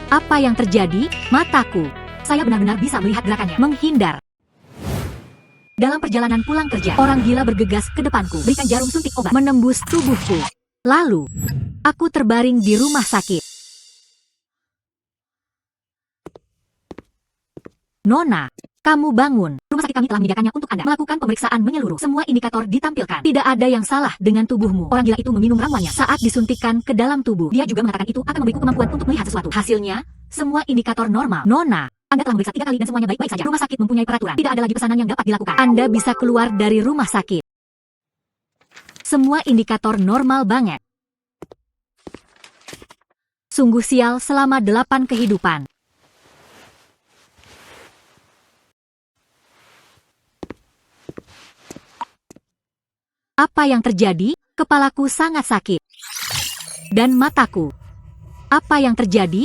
Apa yang terjadi? Mataku. Saya benar-benar bisa melihat gerakannya. Menghindar. Dalam perjalanan pulang kerja, orang gila bergegas ke depanku, berikan jarum suntik obat, menembus tubuhku. Lalu, aku terbaring di rumah sakit. Nona, kamu bangun. Rumah sakit kami telah menyediakannya untuk Anda. Melakukan pemeriksaan menyeluruh. Semua indikator ditampilkan. Tidak ada yang salah dengan tubuhmu. Orang gila itu meminum ramuannya saat disuntikkan ke dalam tubuh. Dia juga mengatakan itu akan memberiku kemampuan untuk melihat sesuatu. Hasilnya, semua indikator normal. Nona, Anda telah memeriksa 3 kali dan semuanya baik-baik saja. Rumah sakit mempunyai peraturan. Tidak ada lagi pesanan yang dapat dilakukan. Anda bisa keluar dari rumah sakit. Semua indikator normal banget. Sungguh sial selama 8 kehidupan. Apa yang terjadi? Kepalaku sangat sakit. Dan mataku. Apa yang terjadi?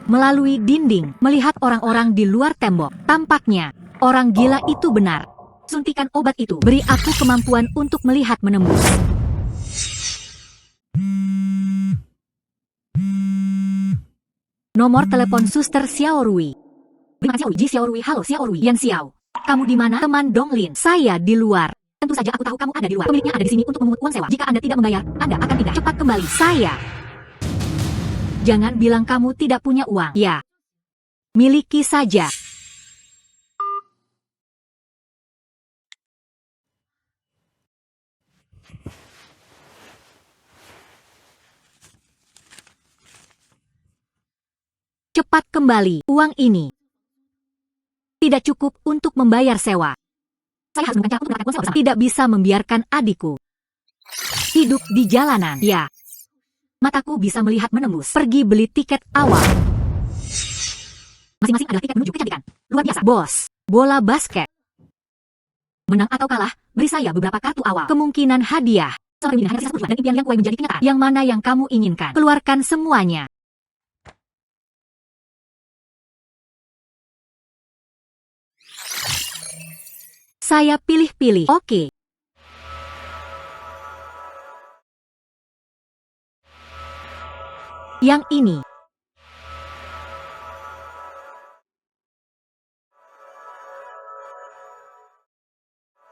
Melalui dinding, melihat orang-orang di luar tembok. Tampaknya, orang gila itu benar. Suntikan obat itu beri aku kemampuan untuk melihat menembus. Nomor telepon Suster Xiao Rui. Terima kasih Ji Xiao Rui. Halo Xiao Rui. Yan Xiao. Kamu di mana? Teman Donglin. Saya di luar. Tentu saja aku tahu kamu ada di luar. Pemiliknya ada di sini untuk memungut uang sewa. Jika Anda tidak membayar, Anda akan pindah. Cepat kembali. Saya. Jangan bilang kamu tidak punya uang. Ya. Miliki saja. Cepat kembali. Uang ini tidak cukup untuk membayar sewa. Saya harus menemukan cara untuk mendapatkan uang sewa bersama. Tidak bisa membiarkan adikku hidup di jalanan. Ya. Mataku bisa melihat menembus. Pergi beli tiket awal. Masing-masing adalah tiket menuju kecantikan. Luar biasa. Bos. Bola basket. Menang atau kalah, beri saya beberapa kartu awal. Kemungkinan hadiah. Seorang pemimpin hanya tersisa 1 tujuan dan impian yang kuat menjadi kenyataan. Yang mana yang kamu inginkan? Keluarkan semuanya. Saya pilih-pilih. Oke. Yang ini.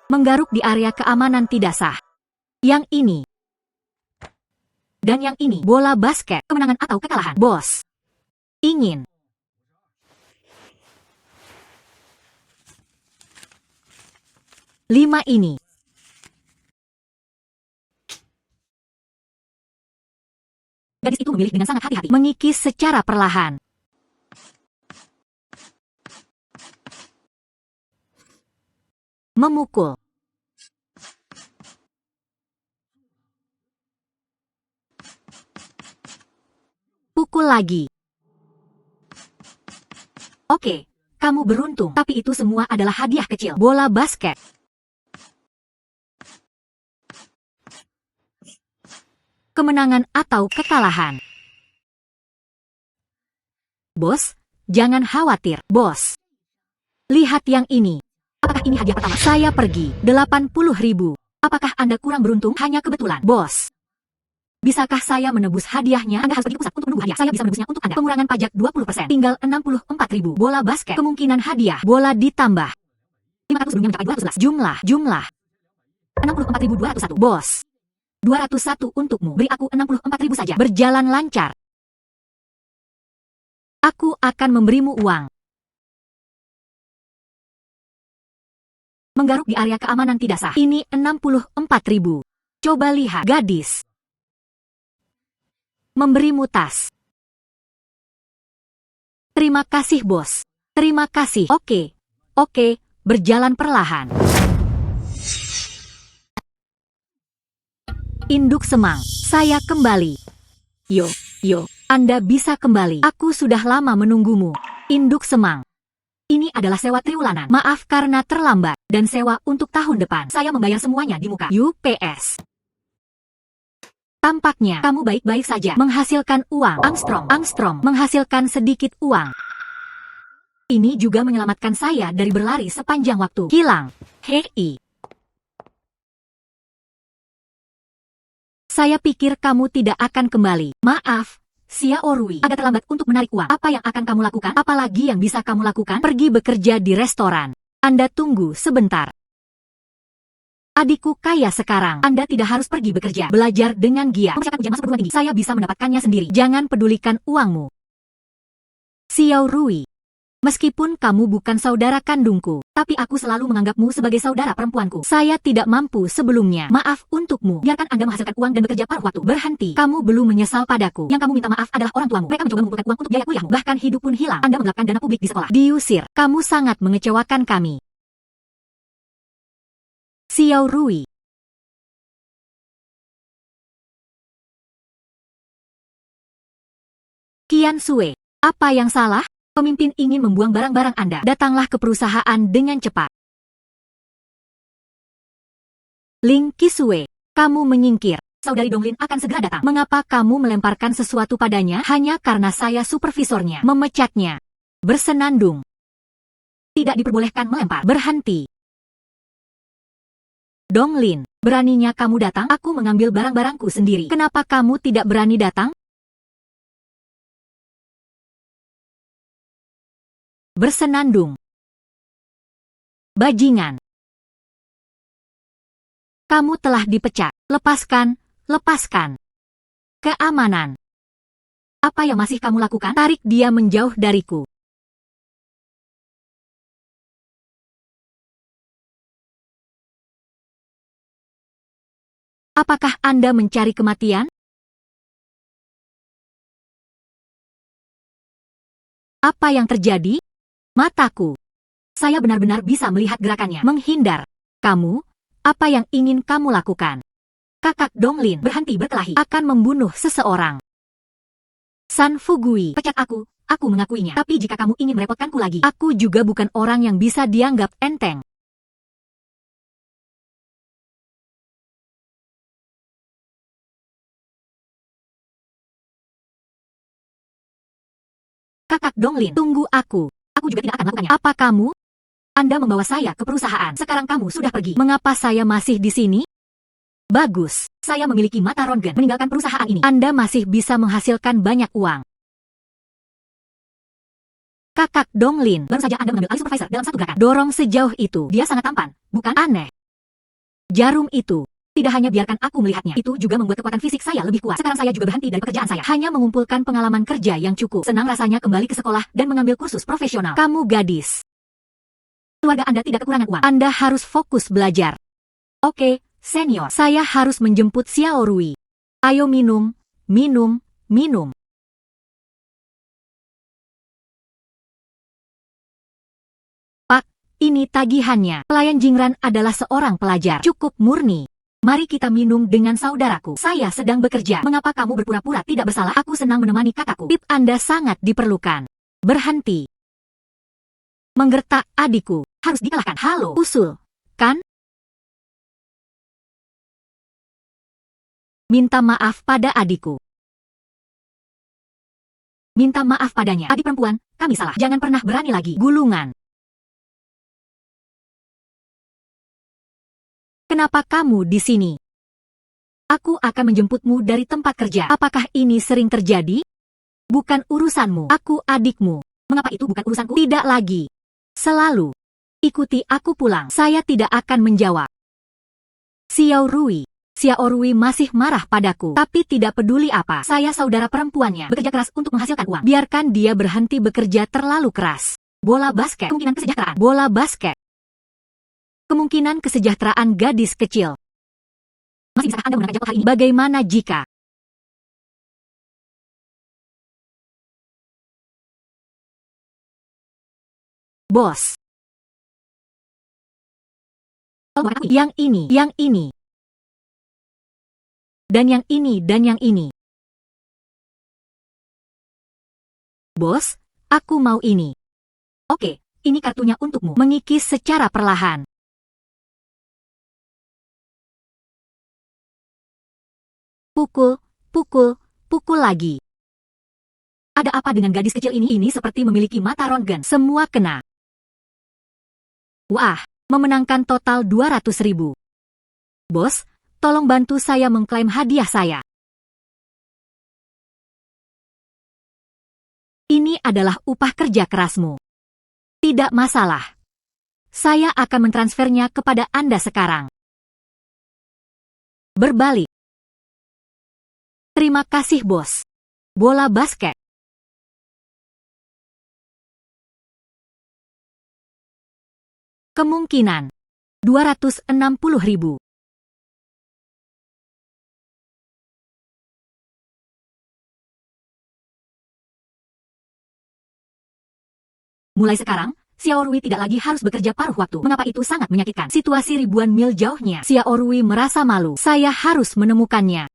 Menggaruk di area keamanan tidak sah. Yang ini. Dan yang ini. Bola basket. Kemenangan atau kekalahan. Bos. Ingin. Lima ini. Gadis itu memilih dengan sangat hati-hati. Mengikis secara perlahan. Memukul. Pukul lagi. Oke, kamu beruntung. Tapi itu semua adalah hadiah kecil. Bola basket. Kemenangan atau kekalahan. Bos, jangan khawatir. Bos. Lihat yang ini. Apakah ini hadiah pertama? Saya pergi. 80.000. Apakah Anda kurang beruntung? Hanya kebetulan. Bos. Bisakah saya menebus hadiahnya? Anda harus pergi ke pusat untuk menunggu hadiah. Saya bisa menebusnya untuk Anda. Pengurangan pajak 20%. Tinggal 64.000. Bola basket. Kemungkinan hadiah. Bola ditambah. 500 sebelumnya mencapai 211. Jumlah. 64.201. Bos. 201 untukmu. Beri aku 64.000 saja. Berjalan lancar. Aku akan memberimu uang. Menggaruk di area keamanan tidak sah. Ini 64.000. Coba lihat. Gadis. Memberimu tas. Terima kasih bos. Terima kasih. Oke. Berjalan perlahan. Induk semang. Saya kembali. Yo. Anda bisa kembali. Aku sudah lama menunggumu. Induk semang. Ini adalah sewa triwulanan. Maaf karena terlambat. Dan sewa untuk tahun depan. Saya membayar semuanya di muka. UPS. Tampaknya kamu baik-baik saja. Menghasilkan uang. Angstrom menghasilkan sedikit uang. Ini juga menyelamatkan saya dari berlari sepanjang waktu. Hilang. Hei. Saya pikir kamu tidak akan kembali. Maaf, Xiao Rui, agak terlambat untuk menarik uang. Apa yang akan kamu lakukan? Apalagi yang bisa kamu lakukan? Pergi bekerja di restoran. Anda tunggu sebentar. Adikku kaya sekarang. Anda tidak harus pergi bekerja. Belajar dengan giat. Mempersiapkan ujian masuk perguruan tinggi. Saya bisa mendapatkannya sendiri. Jangan pedulikan uangmu. Xiao Rui. Meskipun kamu bukan saudara kandungku, tapi aku selalu menganggapmu sebagai saudara perempuanku. Saya tidak mampu sebelumnya. Maaf untukmu. Biarkan Anda menghasilkan uang dan bekerja paruh waktu. Berhenti. Kamu belum menyesal padaku. Yang kamu minta maaf adalah orang tuamu. Mereka mencoba mengumpulkan uang untuk biaya kuliahmu. Bahkan hidup pun hilang. Anda menggelapkan dana publik di sekolah. Diusir. Kamu sangat mengecewakan kami. Xiao Rui. Qian Sui. Apa yang salah? Pemimpin ingin membuang barang-barang Anda. Datanglah ke perusahaan dengan cepat. Ling Qisue, kamu menyingkir. Saudari Donglin akan segera datang. Mengapa kamu melemparkan sesuatu padanya? Hanya karena saya supervisornya. Memecatnya. Bersenandung. Tidak diperbolehkan melempar. Berhenti. Donglin, beraninya kamu datang? Aku mengambil barang-barangku sendiri. Kenapa kamu tidak berani datang? Bersenandung. Bajingan. Kamu telah dipecat. Lepaskan, lepaskan. Keamanan. Apa yang masih kamu lakukan? Tarik dia menjauh dariku. Apakah Anda mencari kematian? Apa yang terjadi? Mataku. Saya benar-benar bisa melihat gerakannya. Menghindar. Kamu? Apa yang ingin kamu lakukan? Kakak Donglin berhenti berkelahi. Akan membunuh seseorang. San Fugui. Pecat aku mengakuinya. Tapi jika kamu ingin merepotkanku lagi, aku juga bukan orang yang bisa dianggap enteng. Kakak Donglin, tunggu aku. Aku juga tidak akan melakukannya. Apa kamu? Anda membawa saya ke perusahaan. Sekarang kamu sudah pergi. Mengapa saya masih di sini? Bagus. Saya memiliki mata Rongen. Meninggalkan perusahaan ini. Anda masih bisa menghasilkan banyak uang. Kakak Donglin, baru saja Anda mengambil alih supervisor dalam satu gerakan. Dorong sejauh itu. Dia sangat tampan, bukan? Aneh. Jarum itu. Tidak hanya biarkan aku melihatnya, itu juga membuat kekuatan fisik saya lebih kuat. Sekarang saya juga berhenti dari pekerjaan saya. Hanya mengumpulkan pengalaman kerja yang cukup. Senang rasanya kembali ke sekolah dan mengambil kursus profesional. Kamu gadis. Keluarga Anda tidak kekurangan uang. Anda harus fokus belajar. Oke, senior. Saya harus menjemput Xiao Rui. Ayo minum, minum, minum. Pak, ini tagihannya. Pelayan Jingran adalah seorang pelajar. Cukup murni. Mari kita minum dengan saudaraku. Saya sedang bekerja. Mengapa kamu berpura-pura tidak bersalah? Aku senang menemani kakakku. Tip Anda sangat diperlukan. Berhenti. Menggertak adikku. Harus dikalahkan. Halo, usul. Kan? Minta maaf pada adikku. Minta maaf padanya. Adik perempuan, kami salah. Jangan pernah berani lagi. Gulungan. Kenapa kamu di sini? Aku akan menjemputmu dari tempat kerja. Apakah ini sering terjadi? Bukan urusanmu. Aku adikmu. Mengapa itu bukan urusanku? Tidak lagi. Selalu. Ikuti aku pulang. Saya tidak akan menjawab. Xiao Rui. Xiao Rui masih marah padaku. Tapi tidak peduli apa. Saya saudara perempuannya. Bekerja keras untuk menghasilkan uang. Biarkan dia berhenti bekerja terlalu keras. Bola basket. Kemungkinan kesejahteraan. Bola basket. Kemungkinan kesejahteraan gadis kecil. Masih bisakah Anda menangkan jadwal hari ini? Bagaimana jika? Bos. Yang ini, yang ini. Dan yang ini, dan yang ini. Bos, aku mau ini. Oke, ini kartunya untukmu. Mengikis secara perlahan. Pukul, pukul, pukul lagi. Ada apa dengan gadis kecil ini? Ini seperti memiliki mata Rongen. Semua kena. Wah, memenangkan total 200.000. Bos, tolong bantu saya mengklaim hadiah saya. Ini adalah upah kerja kerasmu. Tidak masalah. Saya akan mentransfernya kepada Anda sekarang. Berbalik. Terima kasih, bos. Bola basket. Kemungkinan 260.000. Mulai sekarang, Xiao Rui tidak lagi harus bekerja paruh waktu. Mengapa itu sangat menyakitkan? Situasi ribuan mil jauhnya. Xiao Rui merasa malu. Saya harus menemukannya.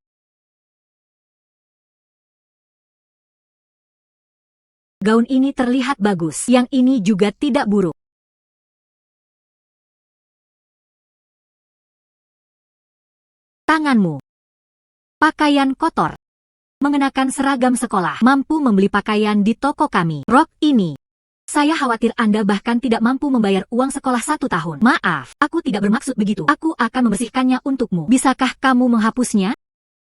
Gaun ini terlihat bagus. Yang ini juga tidak buruk. Tanganmu. Pakaian kotor. Mengenakan seragam sekolah. Mampu membeli pakaian di toko kami. Rok ini. Saya khawatir Anda bahkan tidak mampu membayar uang sekolah 1 tahun. Maaf, aku tidak bermaksud begitu. Aku akan membersihkannya untukmu. Bisakah kamu menghapusnya?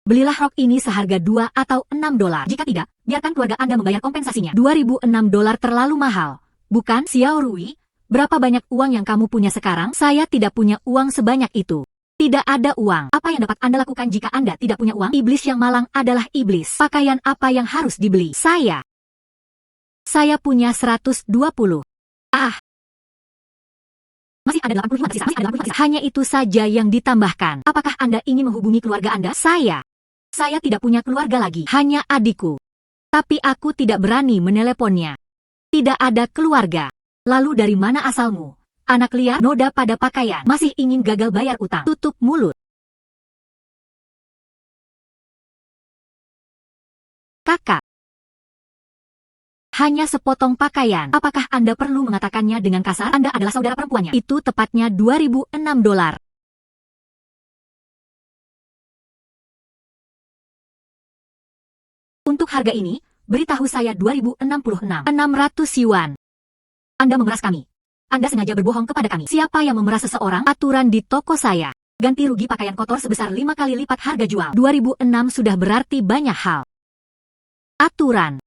Belilah rok ini seharga $2 atau $6. Jika tidak, biarkan keluarga Anda membayar kompensasinya. $2.006 terlalu mahal. Bukan, Xiao Rui? Berapa banyak uang yang kamu punya sekarang? Saya tidak punya uang sebanyak itu. Tidak ada uang. Apa yang dapat Anda lakukan jika Anda tidak punya uang? Iblis yang malang adalah iblis. Pakaian apa yang harus dibeli? Saya punya 120. Masih ada 85 sisa. Hanya itu saja yang ditambahkan. Apakah Anda ingin menghubungi keluarga Anda? Saya tidak punya keluarga lagi. Hanya adikku. Tapi aku tidak berani meneleponnya. Tidak ada keluarga. Lalu dari mana asalmu? Anak liar, noda pada pakaian. Masih ingin gagal bayar utang. Tutup mulut. Kakak. Hanya sepotong pakaian. Apakah Anda perlu mengatakannya dengan kasar? Anda adalah saudara perempuannya. Itu tepatnya $2.006. Untuk harga ini, beritahu saya 2066. 600 yuan. Anda memeras kami. Anda sengaja berbohong kepada kami. Siapa yang memeras seseorang? Aturan di toko saya. Ganti rugi pakaian kotor sebesar 5 kali lipat harga jual. 2006 sudah berarti banyak hal. Aturan.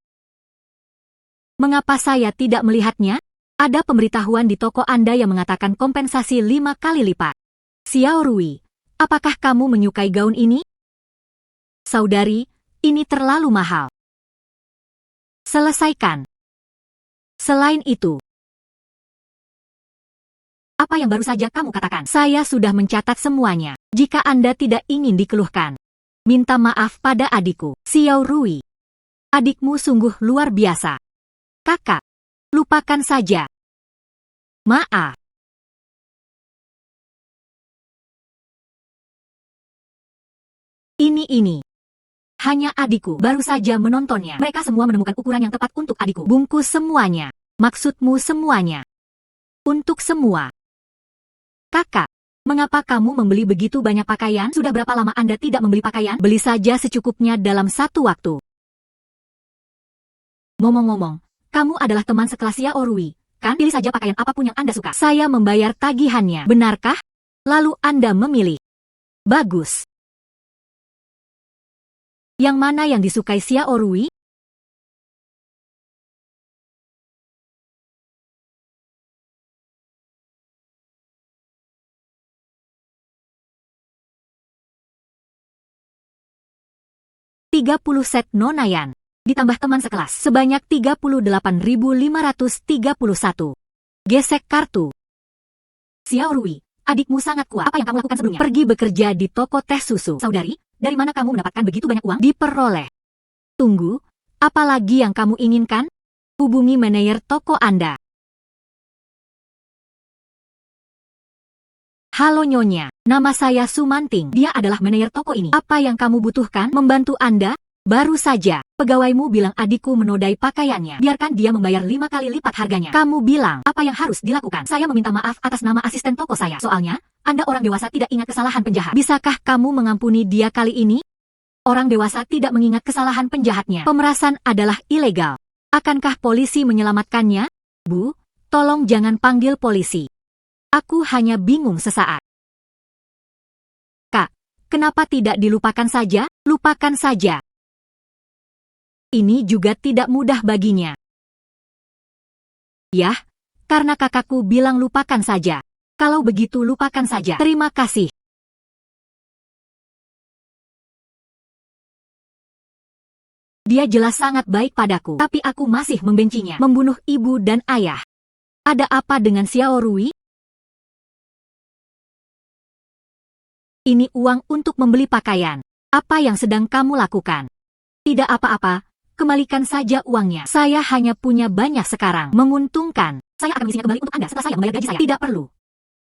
Mengapa saya tidak melihatnya? Ada pemberitahuan di toko Anda yang mengatakan kompensasi 5 kali lipat. Xiao Rui, apakah kamu menyukai gaun ini? Saudari, ini terlalu mahal. Selesaikan. Selain itu, apa yang baru saja kamu katakan? Saya sudah mencatat semuanya. Jika Anda tidak ingin dikeluhkan, minta maaf pada adikku. Xiao Rui, adikmu sungguh luar biasa. Kakak, lupakan saja. Maaf. Ini. Hanya adikku baru saja menontonnya. Mereka semua menemukan ukuran yang tepat untuk adikku. Bungkus semuanya. Maksudmu semuanya. Untuk semua. Kakak, mengapa kamu membeli begitu banyak pakaian? Sudah berapa lama Anda tidak membeli pakaian? Beli saja secukupnya dalam 1 waktu. Ngomong-ngomong, kamu adalah teman sekelas Xiao Rui, kan? Pilih saja pakaian apapun yang Anda suka. Saya membayar tagihannya. Benarkah? Lalu Anda memilih. Bagus. Yang mana yang disukai Xiao Rui? $30 set nonayan. Ditambah teman sekelas sebanyak 38.531. Gesek kartu. Xiao Rui, adikmu sangat kuat. Apa yang kamu lakukan sebelumnya? Pergi bekerja di toko teh susu. Saudari, dari mana kamu mendapatkan begitu banyak uang? Diperoleh. Tunggu, apa lagi yang kamu inginkan? Hubungi manajer toko Anda. Halo Nyonya, nama saya Sumanting. Dia adalah manajer toko ini. Apa yang kamu butuhkan? Membantu Anda? Baru saja, pegawaimu bilang adikku menodai pakaiannya. Biarkan dia membayar 5 kali lipat harganya. Kamu bilang, apa yang harus dilakukan? Saya meminta maaf atas nama asisten toko saya. Soalnya, Anda orang dewasa tidak ingat kesalahan penjahat. Bisakah kamu mengampuni dia kali ini? Orang dewasa tidak mengingat kesalahan penjahatnya. Pemerasan adalah ilegal. Akankah polisi menyelamatkannya? Bu, tolong jangan panggil polisi. Aku hanya bingung sesaat. Kak, Kenapa tidak dilupakan saja? Lupakan saja. Ini juga tidak mudah baginya. Yah, karena kakakku bilang lupakan saja. Kalau begitu lupakan saja. Terima kasih. Dia jelas sangat baik padaku, tapi aku masih membencinya. Membunuh ibu dan ayah. Ada apa dengan Xiao Rui? Ini uang untuk membeli pakaian. Apa yang sedang kamu lakukan? Tidak apa-apa, kembalikan saja uangnya. Saya hanya punya banyak sekarang. Menguntungkan. Saya akan mengisinya kembali untuk Anda setelah saya membayar gaji saya. Tidak perlu.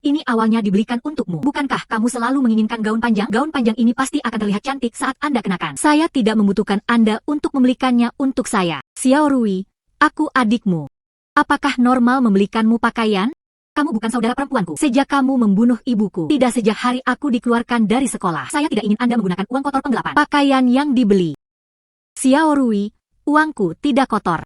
Ini awalnya dibelikan untukmu. Bukankah kamu selalu menginginkan gaun panjang? Gaun panjang ini pasti akan terlihat cantik saat Anda kenakan. Saya tidak membutuhkan Anda untuk membelikannya untuk saya. Xiao Rui, aku adikmu. Apakah normal membelikanmu pakaian? Kamu bukan saudara perempuanku. Sejak kamu membunuh ibuku, tidak sejak hari aku dikeluarkan dari sekolah. Saya tidak ingin Anda menggunakan uang kotor penggelapan. Pakaian yang dibeli. Xiao Rui, uangku tidak kotor.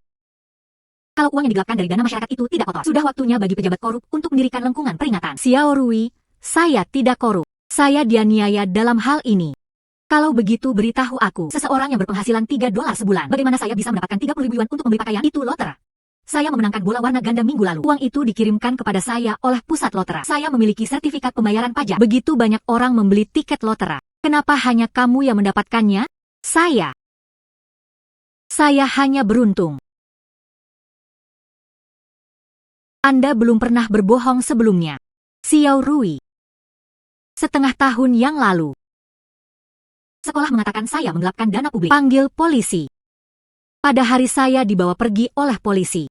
Kalau uang yang digelapkan dari dana masyarakat itu tidak kotor. Sudah waktunya bagi pejabat korup untuk mendirikan lengkungan peringatan. Xiao Rui, saya tidak korup. Saya dianiaya dalam hal ini. Kalau begitu beritahu aku, seseorang yang berpenghasilan $3 sebulan, bagaimana saya bisa mendapatkan 30.000 yuan untuk membeli pakaian? Itu lotre. Saya memenangkan bola warna ganda minggu lalu. Uang itu dikirimkan kepada saya oleh pusat lotera. Saya memiliki sertifikat pembayaran pajak. Begitu banyak orang membeli tiket lotera. Kenapa hanya kamu yang mendapatkannya? Saya hanya beruntung. Anda belum pernah berbohong sebelumnya. Xiao Rui. Setengah tahun yang lalu. Sekolah mengatakan saya menggelapkan dana publik. Panggil polisi. Pada hari saya dibawa pergi oleh polisi.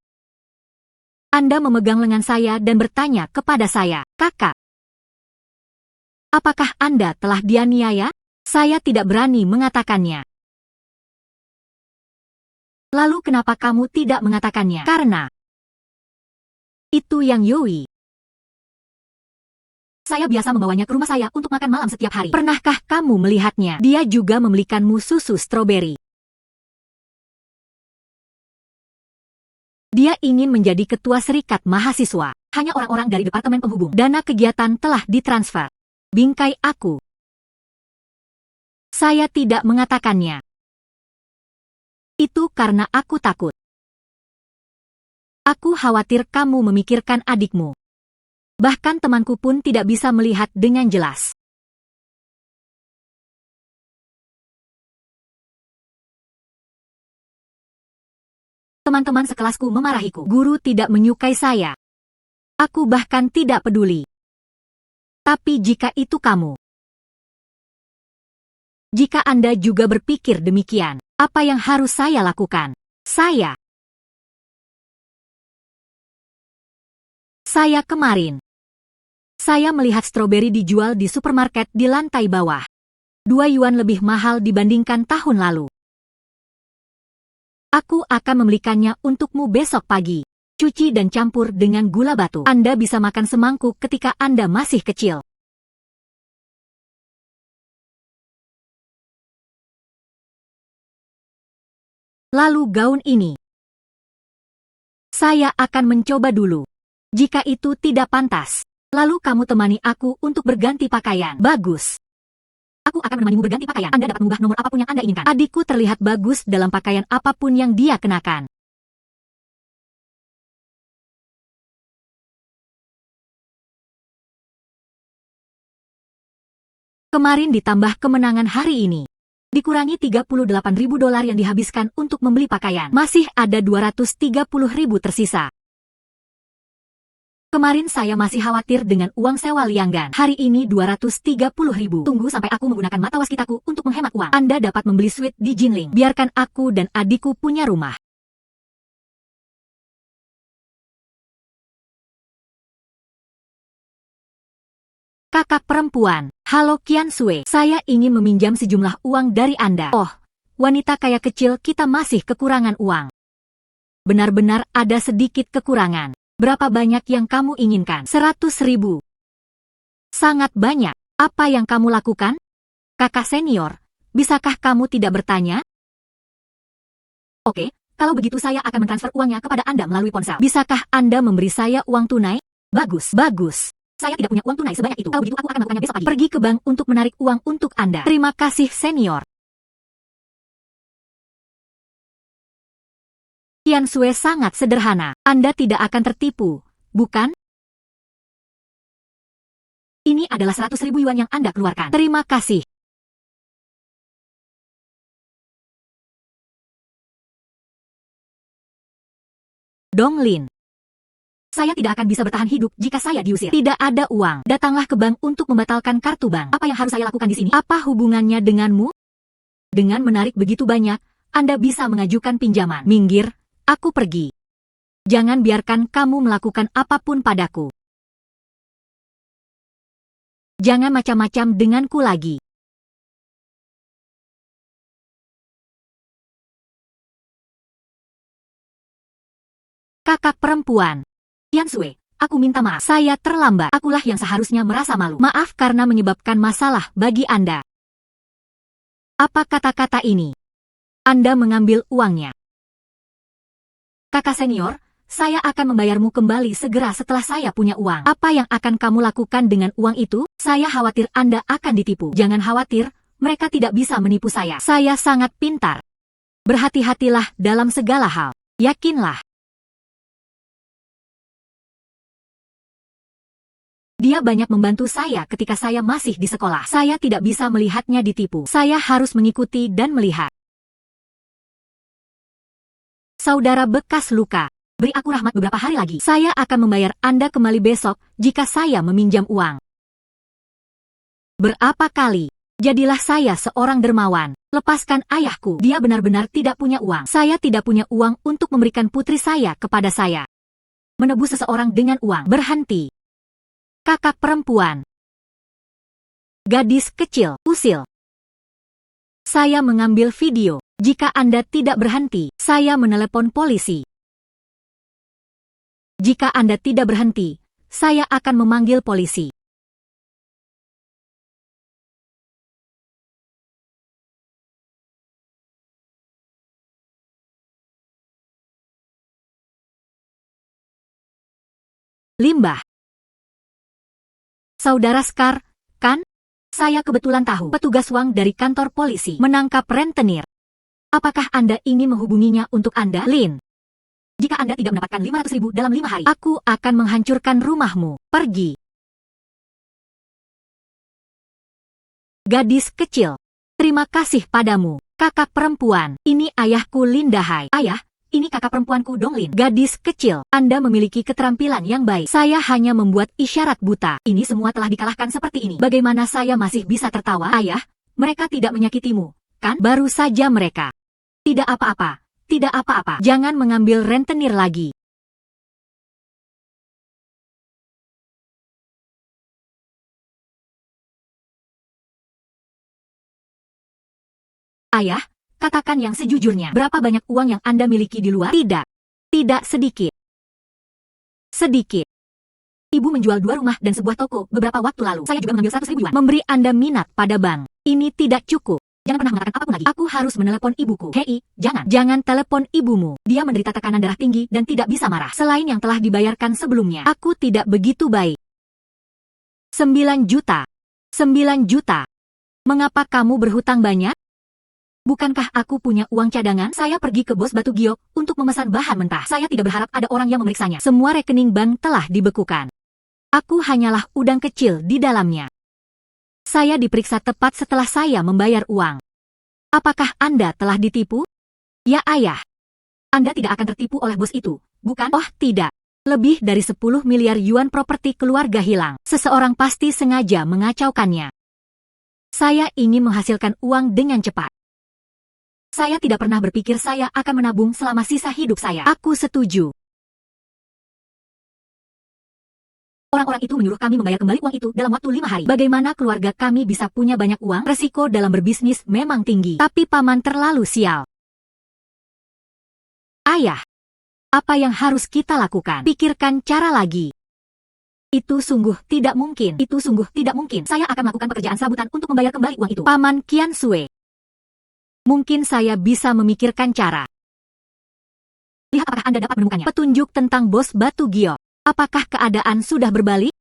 Anda memegang lengan saya dan bertanya kepada saya, "Kakak, apakah Anda telah dianiaya?" Saya tidak berani mengatakannya. Lalu kenapa kamu tidak mengatakannya? Karena itu yang Yui. Saya biasa membawanya ke rumah saya untuk makan malam setiap hari. Pernahkah kamu melihatnya? Dia juga membelikanmu susu stroberi. Dia ingin menjadi ketua serikat mahasiswa. Hanya orang-orang dari Departemen Penghubung. Dana kegiatan telah ditransfer. Bingkai aku. Saya tidak mengatakannya. Itu karena aku takut. Aku khawatir kamu memikirkan adikmu. Bahkan temanku pun tidak bisa melihat dengan jelas. Teman-teman sekelasku memarahiku. Guru tidak menyukai saya. Aku bahkan tidak peduli. Tapi jika itu kamu, jika Anda juga berpikir demikian, apa yang harus saya lakukan? Saya kemarin. Saya melihat stroberi dijual di supermarket di lantai bawah. 2 yuan lebih mahal dibandingkan tahun lalu. Aku akan membelikannya untukmu besok pagi. Cuci dan campur dengan gula batu. Anda bisa makan semangkuk ketika Anda masih kecil. Lalu gaun ini. Saya akan mencoba dulu. Jika itu tidak pantas, lalu kamu temani aku untuk berganti pakaian. Bagus. Aku akan menemanimu berganti pakaian. Anda dapat mengubah nomor apapun yang Anda inginkan. Adikku terlihat bagus dalam pakaian apapun yang dia kenakan. Kemarin ditambah kemenangan hari ini. Dikurangi $38.000 yang dihabiskan untuk membeli pakaian. Masih ada 230.000 tersisa. Kemarin saya masih khawatir dengan uang sewa Lianggan. Hari ini 230.000. Tunggu sampai aku menggunakan mata waskitaku untuk menghemat uang. Anda dapat membeli suite di Jinling. Biarkan aku dan adikku punya rumah. Kakak perempuan, halo Qian Sui. Saya ingin meminjam sejumlah uang dari Anda. Oh, wanita kaya kecil, kita masih kekurangan uang. Benar-benar ada sedikit kekurangan. Berapa banyak yang kamu inginkan? 100.000. Sangat banyak. Apa yang kamu lakukan? Kakak senior, bisakah kamu tidak bertanya? Oke, kalau begitu saya akan mentransfer uangnya kepada Anda melalui ponsel. Bisakah Anda memberi saya uang tunai? Bagus, bagus. Saya tidak punya uang tunai sebanyak itu. Kalau begitu aku akan melakukannya besok pagi. Pergi ke bank untuk menarik uang untuk Anda. Terima kasih, senior. Qiansui sangat sederhana. Anda tidak akan tertipu, bukan? Ini adalah 100.000 yuan yang Anda keluarkan. Terima kasih. Donglin. Saya tidak akan bisa bertahan hidup jika saya diusir. Tidak ada uang. Datanglah ke bank untuk membatalkan kartu bank. Apa yang harus saya lakukan di sini? Apa hubungannya denganmu? Dengan menarik begitu banyak, Anda bisa mengajukan pinjaman. Minggir, aku pergi. Jangan biarkan kamu melakukan apapun padaku. Jangan macam-macam denganku lagi. Kakak perempuan. Qiansui, aku minta maaf. Saya terlambat. Akulah yang seharusnya merasa malu. Maaf karena menyebabkan masalah bagi Anda. Apa kata-kata ini? Anda mengambil uangnya. Kakak senior, saya akan membayarmu kembali segera setelah saya punya uang. Apa yang akan kamu lakukan dengan uang itu? Saya khawatir Anda akan ditipu. Jangan khawatir, mereka tidak bisa menipu saya. Saya sangat pintar. Berhati-hatilah dalam segala hal. Yakinlah. Dia banyak membantu saya ketika saya masih di sekolah. Saya tidak bisa melihatnya ditipu. Saya harus mengikuti dan melihat. Saudara bekas luka. Beri aku rahmat beberapa hari lagi. Saya akan membayar Anda kembali besok jika saya meminjam uang. Berapa kali? Jadilah saya seorang dermawan. Lepaskan ayahku. Dia benar-benar tidak punya uang. Saya tidak punya uang untuk memberikan putri saya kepada saya. Menebus seseorang dengan uang. Berhenti. Kakak perempuan. Gadis kecil. Usil. Saya mengambil video. Jika Anda tidak berhenti, saya menelepon polisi. Jika Anda tidak berhenti, saya akan memanggil polisi. Limbah. Saudara Scar, kan? Saya kebetulan tahu petugas uang dari kantor polisi menangkap rentenir. Apakah Anda ingin menghubunginya untuk Anda, Lin? Jika Anda tidak mendapatkan 500.000 dalam 5 hari, aku akan menghancurkan rumahmu. Pergi. Gadis kecil. Terima kasih padamu, kakak perempuan. Ini ayahku Lin Dahai. Ayah, ini kakak perempuanku Donglin. Gadis kecil, Anda memiliki keterampilan yang baik. Saya hanya membuat isyarat buta. Ini semua telah dikalahkan seperti ini. Bagaimana saya masih bisa tertawa? Ayah, mereka tidak menyakitimu, kan? Baru saja mereka. Tidak apa-apa, tidak apa-apa. Jangan mengambil rentenir lagi. Ayah, katakan yang sejujurnya. Berapa banyak uang yang Anda miliki di luar? Tidak. Tidak sedikit. Sedikit. Ibu menjual 2 rumah dan sebuah toko beberapa waktu lalu. Saya juga mengambil 100.000 yuan. Memberi Anda minat pada bank. Ini tidak cukup. Jangan pernah mengatakan apapun lagi. Aku harus menelepon ibuku. Hei, jangan. Jangan telepon ibumu. Dia menderita tekanan darah tinggi dan tidak bisa marah. Selain yang telah dibayarkan sebelumnya. Aku tidak begitu baik. 9 juta. 9 juta. Mengapa kamu berhutang banyak? Bukankah aku punya uang cadangan? Saya pergi ke bos batu giok untuk memesan bahan mentah. Saya tidak berharap ada orang yang memeriksanya. Semua rekening bank telah dibekukan. Aku hanyalah udang kecil di dalamnya. Saya diperiksa tepat setelah saya membayar uang. Apakah Anda telah ditipu? Ya ayah. Anda tidak akan tertipu oleh bos itu, bukan? Oh tidak. Lebih dari 10 miliar yuan properti keluarga hilang. Seseorang pasti sengaja mengacaukannya. Saya ingin menghasilkan uang dengan cepat. Saya tidak pernah berpikir saya akan menabung selama sisa hidup saya. Aku setuju. Orang-orang itu menyuruh kami membayar kembali uang itu dalam waktu 5 hari. Bagaimana keluarga kami bisa punya banyak uang? Resiko dalam berbisnis memang tinggi. Tapi paman terlalu sial. Ayah, apa yang harus kita lakukan? Pikirkan cara lagi. Itu sungguh tidak mungkin. Itu sungguh tidak mungkin. Saya akan melakukan pekerjaan serabutan untuk membayar kembali uang itu. Paman Qiansui. Mungkin saya bisa memikirkan cara. Lihat apakah Anda dapat menemukannya. Petunjuk tentang bos batu giok. Apakah keadaan sudah berbalik?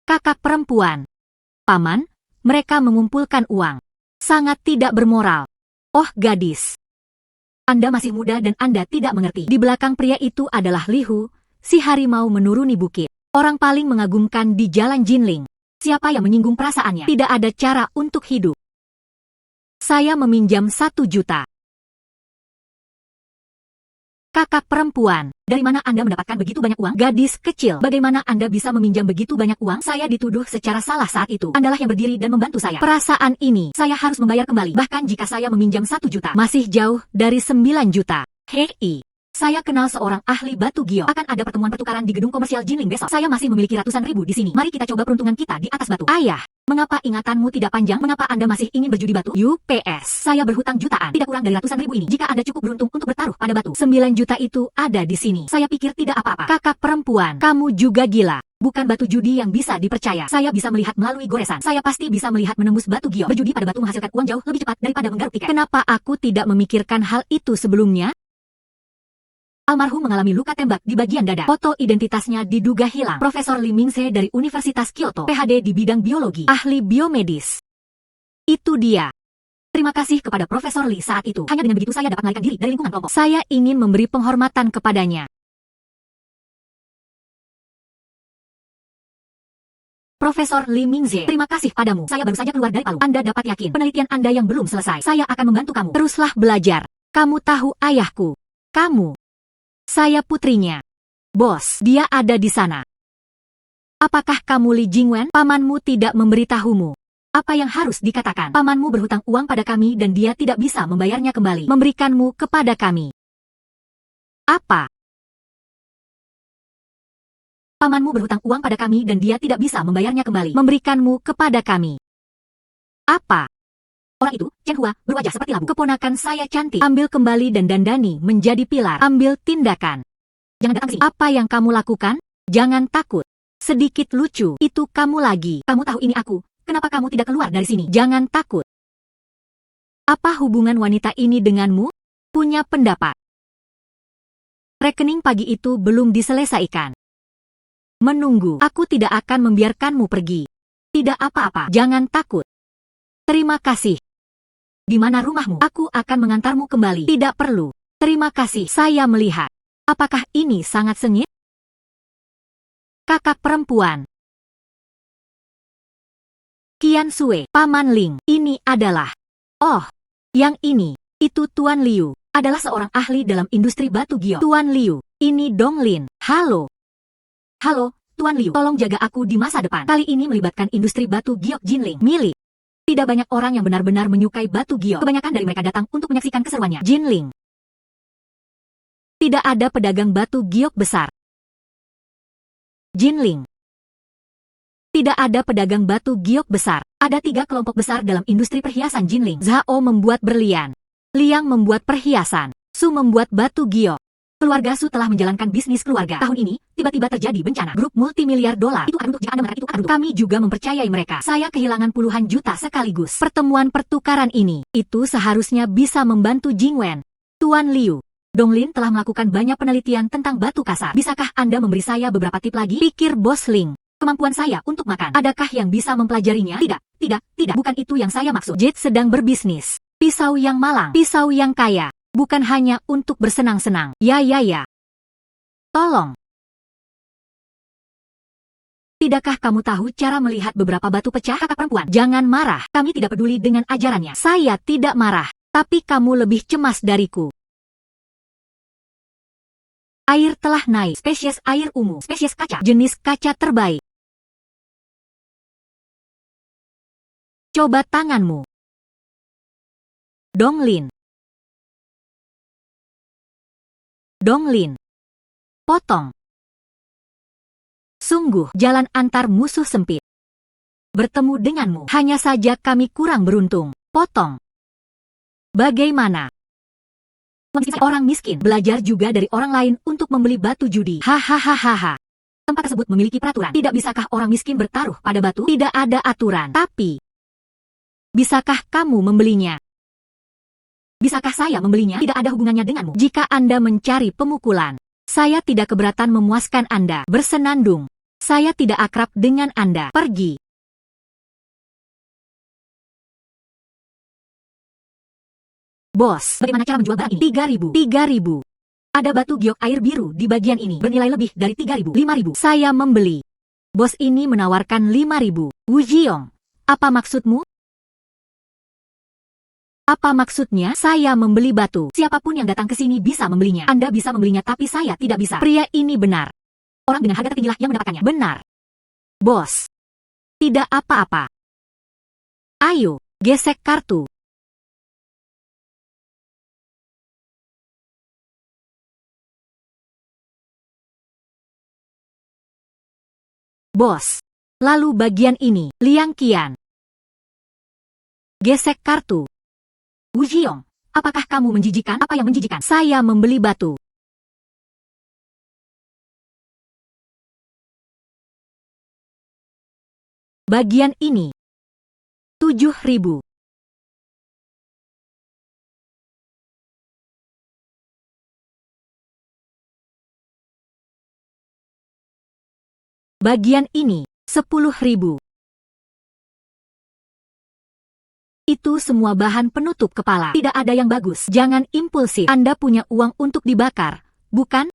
Kakak perempuan. Paman, mereka mengumpulkan uang. Sangat tidak bermoral. Oh gadis. Anda masih muda dan Anda tidak mengerti. Di belakang pria itu adalah Lihu, si harimau menuruni bukit. Orang paling mengagumkan di Jalan Jinling. Siapa yang menyinggung perasaannya? Tidak ada cara untuk hidup. Saya meminjam 1 juta. Kakak perempuan, dari mana Anda mendapatkan begitu banyak uang? Gadis kecil, bagaimana Anda bisa meminjam begitu banyak uang? Saya dituduh secara salah saat itu. Andalah yang berdiri dan membantu saya. Perasaan ini, saya harus membayar kembali. Bahkan jika saya meminjam 1 juta, masih jauh dari 9 juta. Hei, saya kenal seorang ahli batu giok. Akan ada pertemuan pertukaran di gedung komersial Jinling besok. Saya masih memiliki ratusan ribu di sini. Mari kita coba peruntungan kita di atas batu. Ayah, mengapa ingatanmu tidak panjang? Mengapa Anda masih ingin berjudi batu? UPS, saya berhutang jutaan. Tidak kurang dari ratusan ribu ini. Jika Anda cukup beruntung untuk bertaruh pada batu, 9 juta itu ada di sini. Saya pikir tidak apa-apa. Kakak perempuan, kamu juga gila. Bukan batu judi yang bisa dipercaya. Saya bisa melihat melalui goresan. Saya pasti bisa melihat menembus batu giok. Berjudi pada batu menghasilkan uang jauh lebih cepat daripada menggaruk tiket. Kenapa aku tidak memikirkan hal itu sebelumnya? Almarhum mengalami luka tembak di bagian dada. Foto identitasnya diduga hilang. Profesor Lee Mingse dari Universitas Kyoto, PhD di bidang biologi, ahli biomedis. Itu dia. Terima kasih kepada Profesor Lee saat itu. Hanya dengan begitu saya dapat melarikan diri dari lingkungan kelompok. Saya ingin memberi penghormatan kepadanya. Profesor Lee Mingse, terima kasih padamu. Saya baru saja keluar dari Palu. Anda dapat yakin, penelitian Anda yang belum selesai. Saya akan membantu kamu. Teruslah belajar. Kamu tahu ayahku. Kamu. Saya putrinya. Bos, dia ada di sana. Apakah kamu Li Jingwen? Pamanmu tidak memberitahumu. Apa yang harus dikatakan? Pamanmu berhutang uang pada kami dan dia tidak bisa membayarnya kembali. Memberikanmu kepada kami. Apa? Pamanmu berhutang uang pada kami dan dia tidak bisa membayarnya kembali. Memberikanmu kepada kami. Apa? Orang itu, Chen Hua, berwajah seperti labu. Keponakan saya cantik. Ambil kembali dan dandani menjadi pilar. Ambil tindakan. Jangan datang ke sini. Apa yang kamu lakukan? Jangan takut. Sedikit lucu. Itu kamu lagi. Kamu tahu ini aku. Kenapa kamu tidak keluar dari sini? Jangan takut. Apa hubungan wanita ini denganmu? Punya pendapat. Rekening pagi itu belum diselesaikan. Menunggu. Aku tidak akan membiarkanmu pergi. Tidak apa-apa. Jangan takut. Terima kasih. Di mana rumahmu? Aku akan mengantarmu kembali. Tidak perlu. Terima kasih. Saya melihat. Apakah ini sangat sengit? Kakak perempuan. Qian Sui, Paman Ling. Ini adalah. Oh, yang ini. Itu Tuan Liu. Adalah seorang ahli dalam industri batu giok. Tuan Liu. Ini Dong Lin. Halo. Halo, Tuan Liu. Tolong jaga aku di masa depan. Kali ini melibatkan industri batu giok Jinling. Milik. Tidak banyak orang yang benar-benar menyukai batu giok. Kebanyakan dari mereka datang untuk menyaksikan keseruannya. Jinling. Tidak ada pedagang batu giok besar. Jinling. Tidak ada pedagang batu giok besar. Ada 3 kelompok besar dalam industri perhiasan Jinling. Zhao membuat berlian. Liang membuat perhiasan. Su membuat batu giok. Keluarga Su telah menjalankan bisnis keluarga. Tahun ini, tiba-tiba terjadi bencana. Grup multimiliar dolar. Itu akan untuk jika Anda menarik itu akan untuk. Kami juga mempercayai mereka. Saya kehilangan puluhan juta sekaligus. Pertemuan pertukaran ini, itu seharusnya bisa membantu Jingwen. Tuan Liu. Donglin telah melakukan banyak penelitian tentang batu kasar. Bisakah Anda memberi saya beberapa tip lagi? Pikir Bos Ling. Kemampuan saya untuk makan. Adakah yang bisa mempelajarinya? Tidak, tidak, tidak. Bukan itu yang saya maksud. Jade sedang berbisnis. Pisau yang malang. Pisau yang kaya. Bukan hanya untuk bersenang-senang. Ya. Tolong. Tidakkah kamu tahu cara melihat beberapa batu pecah? Kakak perempuan, jangan marah. Kami tidak peduli dengan ajarannya. Saya tidak marah. Tapi kamu lebih cemas dariku. Air telah naik. Spesies air ungu. Spesies kaca. Jenis kaca terbaik. Coba tanganmu. Donglin. Donglin. Potong. Sungguh, jalan antar musuh sempit. Bertemu denganmu. Hanya saja kami kurang beruntung. Potong. Bagaimana? Orang miskin belajar juga dari orang lain untuk membeli batu judi. Hahaha. Tempat tersebut memiliki peraturan. Tidak bisakah orang miskin bertaruh pada batu? Tidak ada aturan. Tapi, bisakah kamu membelinya? Bisakah saya membelinya? Tidak ada hubungannya denganmu. Jika Anda mencari pemukulan, saya tidak keberatan memuaskan Anda. Bersenandung. Saya tidak akrab dengan Anda. Pergi. Bos, bagaimana cara menjual barang ini? 3.000. 3.000. Ada batu giok air biru di bagian ini. Bernilai lebih dari 3.000. 5.000. Saya membeli. Bos ini menawarkan 5.000. Wu Jiong, apa maksudmu? Apa maksudnya? Saya membeli batu. Siapapun yang datang ke sini bisa membelinya. Anda bisa membelinya tapi saya tidak bisa. Pria ini benar. Orang dengan harga tertinggilah yang mendapatkannya. Benar. Bos. Tidak apa-apa. Ayo, gesek kartu. Bos. Lalu bagian ini, Liang Qian. Gesek kartu. Wu Jiong, apakah kamu menjijikan? Apa yang menjijikan? Saya membeli batu. Bagian ini. 7.000. Bagian ini. 10.000. Itu semua bahan penutup kepala. Tidak ada yang bagus. Jangan impulsif. Anda punya uang untuk dibakar, bukan?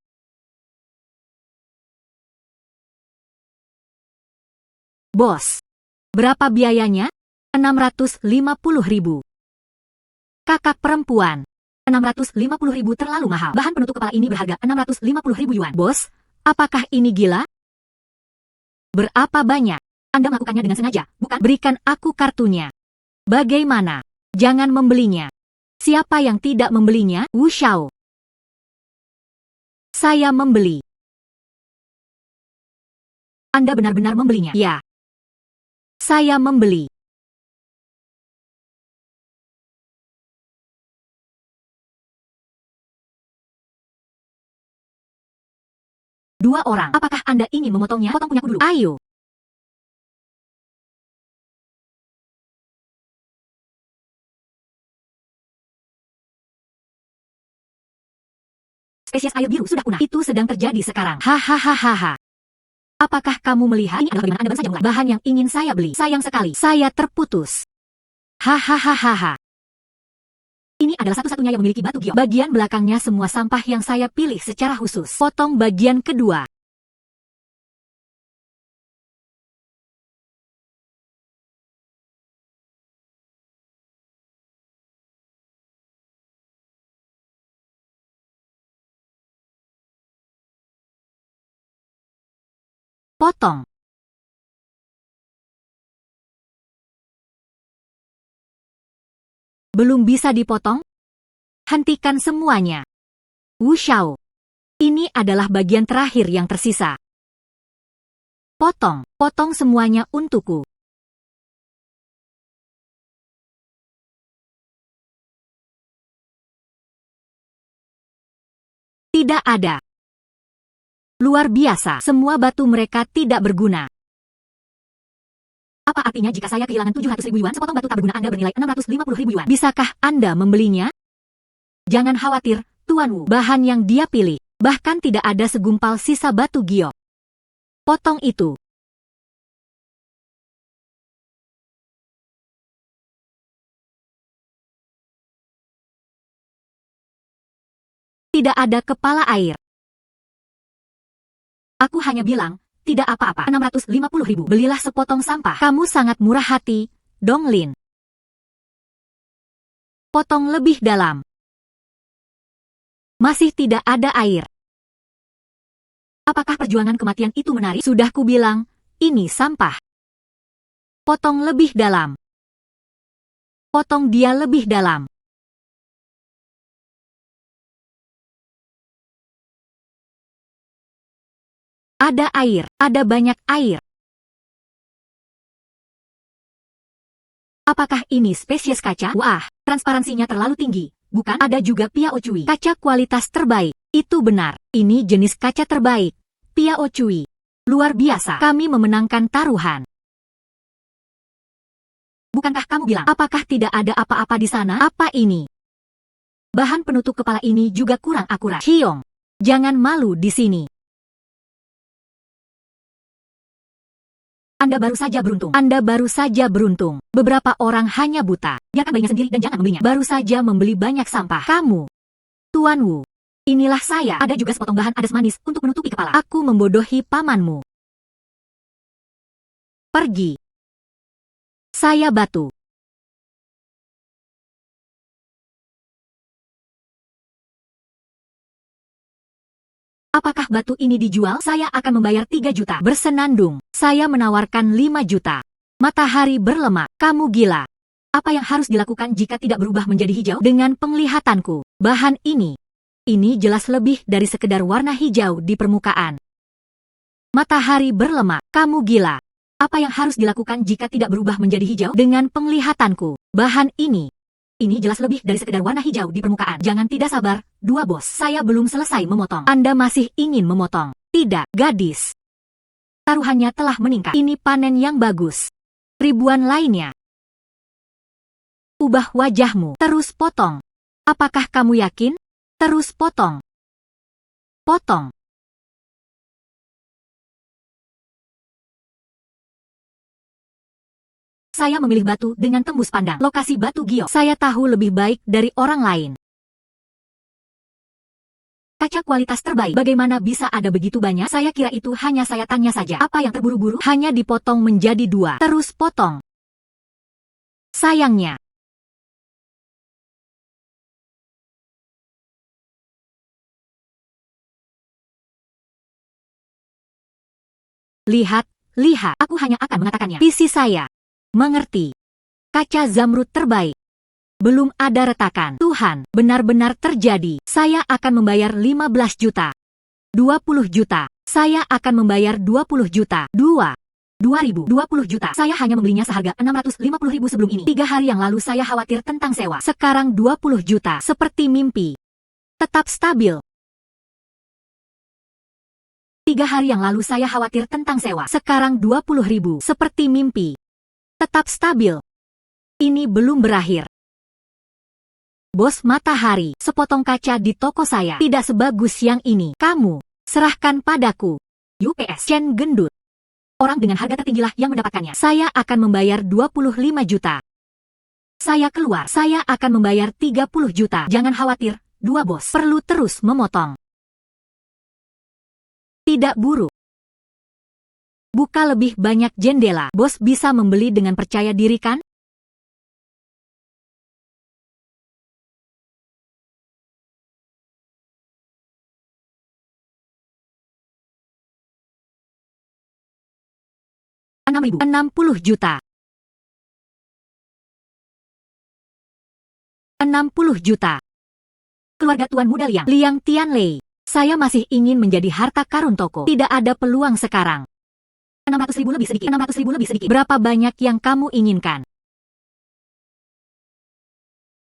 Bos. Berapa biayanya? 650.000. Kakak perempuan. 650.000 terlalu mahal. Bahan penutup kepala ini berharga 650.000 yuan. Bos, apakah ini gila? Berapa banyak? Anda melakukannya dengan sengaja, bukan? Berikan aku kartunya. Bagaimana? Jangan membelinya. Siapa yang tidak membelinya? Wu Xiao. Saya membeli. Anda benar-benar membelinya? Ya. Saya membeli. Dua orang. Apakah Anda ingin memotongnya? Potong punyaku dulu. Ayo. Spesies air biru sudah punah. Itu sedang terjadi sekarang. Hahaha. Apakah kamu melihat? Ini adalah bagaimana Anda baru saja mulai. Bahan yang ingin saya beli. Sayang sekali. Saya terputus. Hahaha. Ini adalah satu-satunya yang memiliki batu giok. Bagian belakangnya semua sampah yang saya pilih secara khusus. Potong bagian kedua. Potong. Belum bisa dipotong? Hentikan semuanya. Wu Xiao. Ini adalah bagian terakhir yang tersisa. Potong. Potong semuanya untukku. Tidak ada. Luar biasa. Semua batu mereka tidak berguna. Apa artinya jika saya kehilangan 700.000 yuan? Sepotong batu tak berguna Anda bernilai 650.000 yuan. Bisakah Anda membelinya? Jangan khawatir, Tuan Wu. Bahan yang dia pilih. Bahkan tidak ada segumpal sisa batu giok. Potong itu. Tidak ada kepala air. Aku hanya bilang, tidak apa-apa. 650.000. Belilah sepotong sampah. Kamu sangat murah hati, Dong Lin. Potong lebih dalam. Masih tidak ada air. Apakah perjuangan kematian itu menarik? Sudah kubilang, ini sampah. Potong lebih dalam. Potong dia lebih dalam. Ada air, ada banyak air. Apakah ini spesies kaca? Wah, transparansinya terlalu tinggi. Bukan? Ada juga Piao Cui. Kaca kualitas terbaik. Itu benar. Ini jenis kaca terbaik. Piao Cui. Luar biasa. Kami memenangkan taruhan. Bukankah kamu bilang, apakah tidak ada apa-apa di sana? Apa ini? Bahan penutup kepala ini juga kurang akurat. Hiong, jangan malu di sini. Anda baru saja beruntung. Anda baru saja beruntung. Beberapa orang hanya buta. Biarkan bayinya sendiri dan jangan membelinya. Baru saja membeli banyak sampah. Kamu, Tuan Wu. Inilah saya. Ada juga sepotong bahan adas manis untuk menutupi kepala. Aku membodohi pamanmu. Pergi. Saya batu. Apakah batu ini dijual? Saya akan membayar 3 juta. Bersenandung. Saya menawarkan 5 juta. Matahari berlemak. Kamu gila. Apa yang harus dilakukan jika tidak berubah menjadi hijau? Dengan penglihatanku, bahan ini jelas lebih dari sekedar warna hijau di permukaan. Matahari berlemak. Kamu gila. Apa yang harus dilakukan jika tidak berubah menjadi hijau? Dengan penglihatanku, bahan ini jelas lebih dari sekedar warna hijau di permukaan. Jangan tidak sabar, dua bos. Saya belum selesai memotong. Anda masih ingin memotong? Tidak, gadis. Taruhannya telah meningkat. Ini panen yang bagus. Ribuan lainnya. Ubah wajahmu. Terus potong. Apakah kamu yakin? Terus potong. Potong. Saya memilih batu dengan tembus pandang. Lokasi batu giok. Saya tahu lebih baik dari orang lain. Kaca kualitas terbaik. Bagaimana bisa ada begitu banyak? Saya kira itu hanya saya tanya saja. Apa yang terburu-buru? Hanya dipotong menjadi 2. Terus potong. Sayangnya. Lihat, lihat. Aku hanya akan mengatakannya. Visi saya. Mengerti. Kaca zamrud terbaik. Belum ada retakan. Tuhan, benar-benar terjadi. Saya akan membayar 15 juta. 20 juta. Saya akan membayar 20 juta. 2.000. 20 juta. Saya hanya membelinya seharga 650.000 sebelum ini. 3 hari yang lalu saya khawatir tentang sewa. Sekarang 20 juta. Seperti mimpi. Tetap stabil. 3 hari yang lalu saya khawatir tentang sewa. Sekarang 20.000. Seperti mimpi. Tetap stabil. Ini belum berakhir. Bos Matahari, sepotong kaca di toko saya tidak sebagus yang ini. Kamu, serahkan padaku. UPS Chen gendut. Orang dengan harga tertinggilah yang mendapatkannya. Saya akan membayar 25 juta. Saya keluar. Saya akan membayar 30 juta. Jangan khawatir, dua bos perlu terus memotong. Tidak buruk. Buka lebih banyak jendela. Bos bisa membeli dengan percaya diri kan? Rp 60 juta. 60 juta. Keluarga Tuan Muda Liang Tianlei. Saya masih ingin menjadi harta karun toko. Tidak ada peluang sekarang. 600.000 lebih sedikit. 600.000 lebih sedikit. Berapa banyak yang kamu inginkan?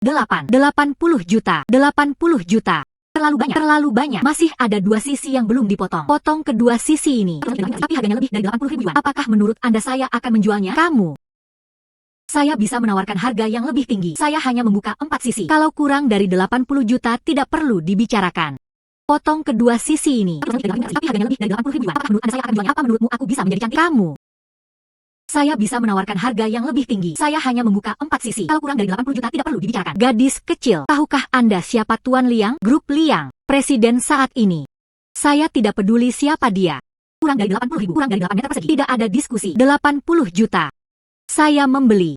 80 juta. 80 juta. Terlalu banyak. Terlalu banyak. Masih ada 2 sisi yang belum dipotong. Potong kedua sisi ini. Tapi harganya lebih dari 80.000 yuan. Apakah menurut Anda saya akan menjualnya? Kamu. Saya bisa menawarkan harga yang lebih tinggi. Saya hanya membuka 4 sisi. Kalau kurang dari 80 juta tidak perlu dibicarakan. Potong kedua sisi ini. Tapi harganya lebih dari 80.000 yuan. Apakah menurut Anda saya akan menjualnya? Apa menurutmu aku bisa menjadi cantik? Kamu. Saya bisa menawarkan harga yang lebih tinggi. Saya hanya membuka 4 sisi. Kalau kurang dari 80 juta tidak perlu dibicarakan. Gadis kecil. Tahukah Anda siapa Tuan Liang? Grup Liang. Presiden saat ini. Saya tidak peduli siapa dia. Kurang dari 80.000. Kurang dari 8 meter persegi. Tidak ada diskusi. 80 juta. Saya membeli.